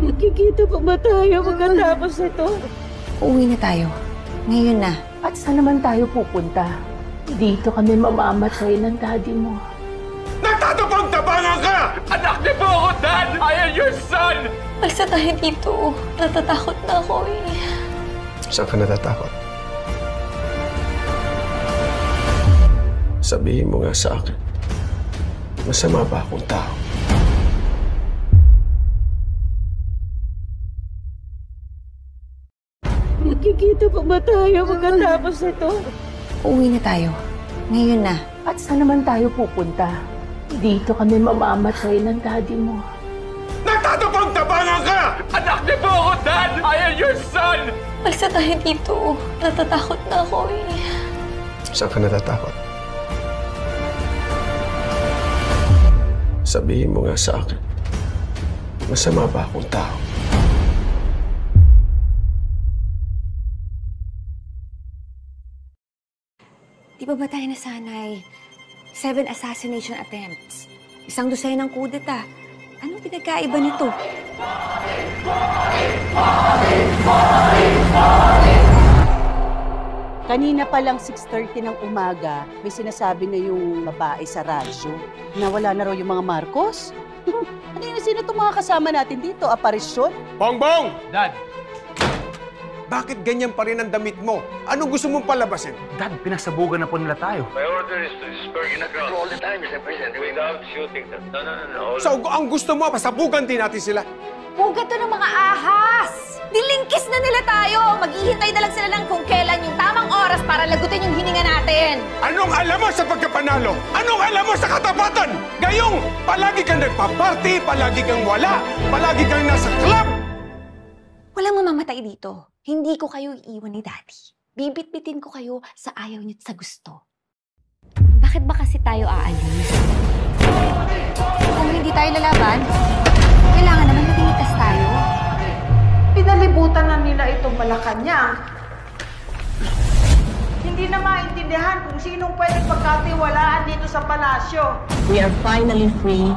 Nakikita pa ba tayo pagkatapos ito? Uuwi na tayo. Ngayon na. At saan naman tayo pupunta? Dito kami mamamatay ng daddy mo. Nagtatapang-tapangan ka! Anak niyo po ako, Dad! I am your son! Alsa tayo dito. Natatakot na ako eh. Saan ka natatakot? Sabihin mo nga sa akin, masama ba akong tao? Nakikita pa ba tayo pagkatapos ito? Uuwi na tayo. Ngayon na. At saan naman tayo pupunta? Dito kami mamamatay ng daddy mo. Nagtatapang-tapangan ka! Anak niyo po ako, Dad! I am your son! Alsa tayo dito. Natatakot na ako eh. Saan ka natatakot? Sabihin mo nga sa akin, masama ba akong tao? Di ba tayo nasanay? 7 assassination attempts. 1 dosenang kudeta. Anong pinagkaiba nito? Kanina pa lang 6:30 ng umaga, may sinasabi na yung babae sa radyo na wala na raw yung mga Marcos. Sino itong mga kasama natin dito? Aparisyon? Bongbong! Dad! Bakit ganyan pa rin ang damit mo? Anong gusto mong palabasin? Dad, pinasabugan na po nila tayo. My order is to disperse in the crowd. All the time, Mr. President. Without shooting them. No. So, ang gusto mo, pasabugan din natin sila. Pugat to ng mga ahas! Dilingkis na nila tayo! Maghihintay na lang sila ng kung kailan yung tamang oras para lagutin yung hininga natin! Anong alam mo sa pagkapanalo? Anong alam mo sa katapatan? Gayong palagi kang nagpa-party, palagi kang wala, palagi kang nasa club! Walang mamamatay dito. Hindi ko kayo iiwan ni Daddy. Bibit-bitin ko kayo sa ayaw niyo't sa gusto. Bakit ba kasi tayo aalis? Kung hindi tayo lalaban, kailangan naman maging likas tayo. Pinalibutan na nila itong Malacañang. Hindi na maintindihan kung sinong pwedeng pagkatiwalaan dito sa palasyo. We are finally free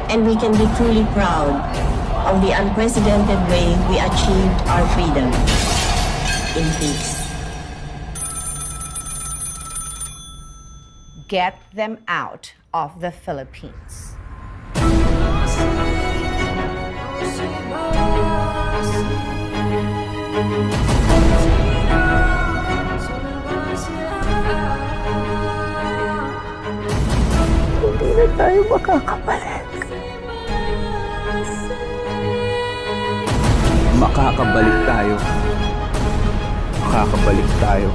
and we can be truly proud of the unprecedented way we achieved our freedom in peace. Get them out of the Philippines. Hindi na tayo makakabalik. Makakabalik tayo. Makakabalik tayo.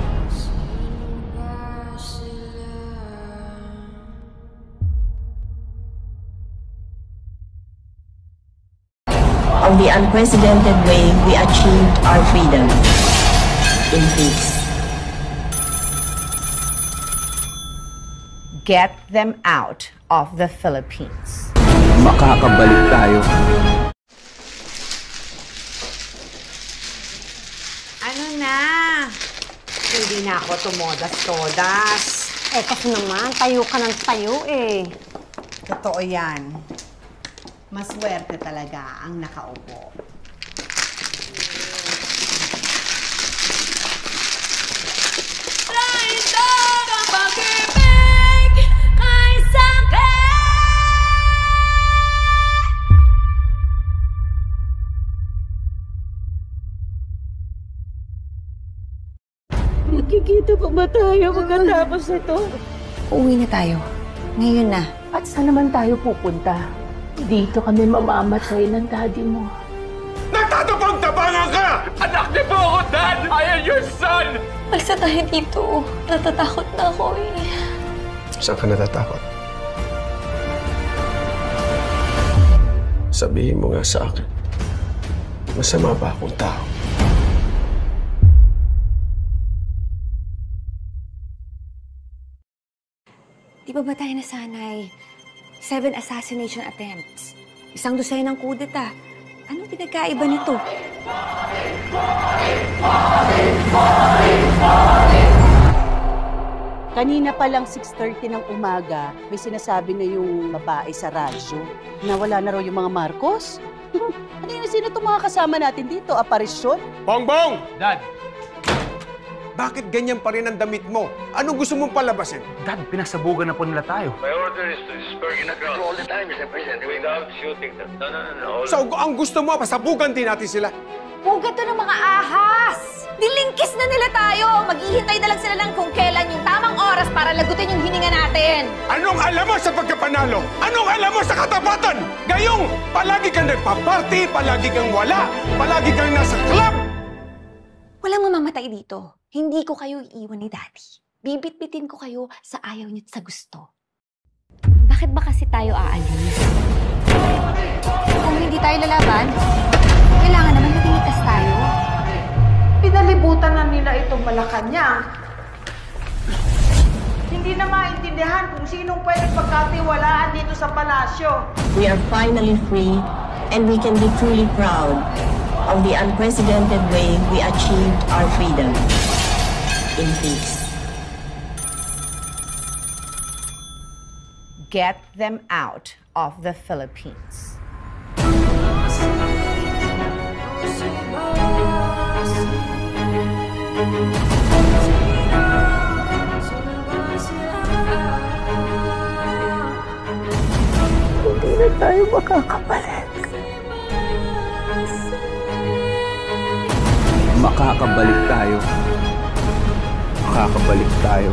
On the unprecedented way, we achieved our freedom in peace. Get them out of the Philippines. Makakabalik tayo. Ano na? Hindi na ako tumodas-todas. Eh, kasi naman, tayo ka ng tayo eh. Totoo yan. Maswerte talaga ang nakaupo. Nakikita pa ba tayo pagkatapos ito? Uuwi na tayo. Ngayon na. At saan naman tayo pupunta? Dito kami mamamatay ng daddy mo. Nagtatapang-tabangan ka! Anak niyo po ako, Dad! I am your son! Alsa tayo dito. Natatakot na ako eh. Saan ka natatakot? Sabihin mo nga sa akin, masama ba akong tao? Di ba tayo nasanay? 7 assassination attempts. 1 dosenang kudeta. Anong pinagkaiba nito? Kanina pa lang 6:30 ng umaga, may sinasabi na yung babae sa radyo na wala na raw yung mga Marcos. Sino itong mga kasama natin dito? Aparisyon? Bongbong! Dad! Bakit ganyan pa rin ang damit mo? Anong gusto mong palabasin? Dad, pinasabugan na po nila tayo. My order is to disperse in the crowd all the time, Mr. President, without shooting them. No. So, ang gusto mo, pasabugan din natin sila. Pugat to ng mga ahas! Dilingkis na nila tayo! Maghihintay na lang sila ng kung kailan yung tamang oras para lagutin yung hininga natin! Anong alam mo sa pagkapanalo? Anong alam mo sa katapatan? Gayong palagi kang nagpa-party, palagi kang wala, palagi kang nasa club! Walang mamamatay dito. Hindi ko kayo iiwan ni Daddy. Bibit-bitin ko kayo sa ayaw niyo't sa gusto. Bakit ba kasi tayo aalis? Kung hindi tayo lalaban, kailangan naman matingkas tayo. Pinalibutan na nila itong Malacañang. Hindi na maintindihan kung sinong pwedeng pagkatiwalaan dito sa palasyo. We are finally free and we can be truly proud of the unprecedented way we achieved our freedom in peace. Get them out of the Philippines. Hindi na tayo makakabalik. Makakabalik tayo. Makakabalik tayo.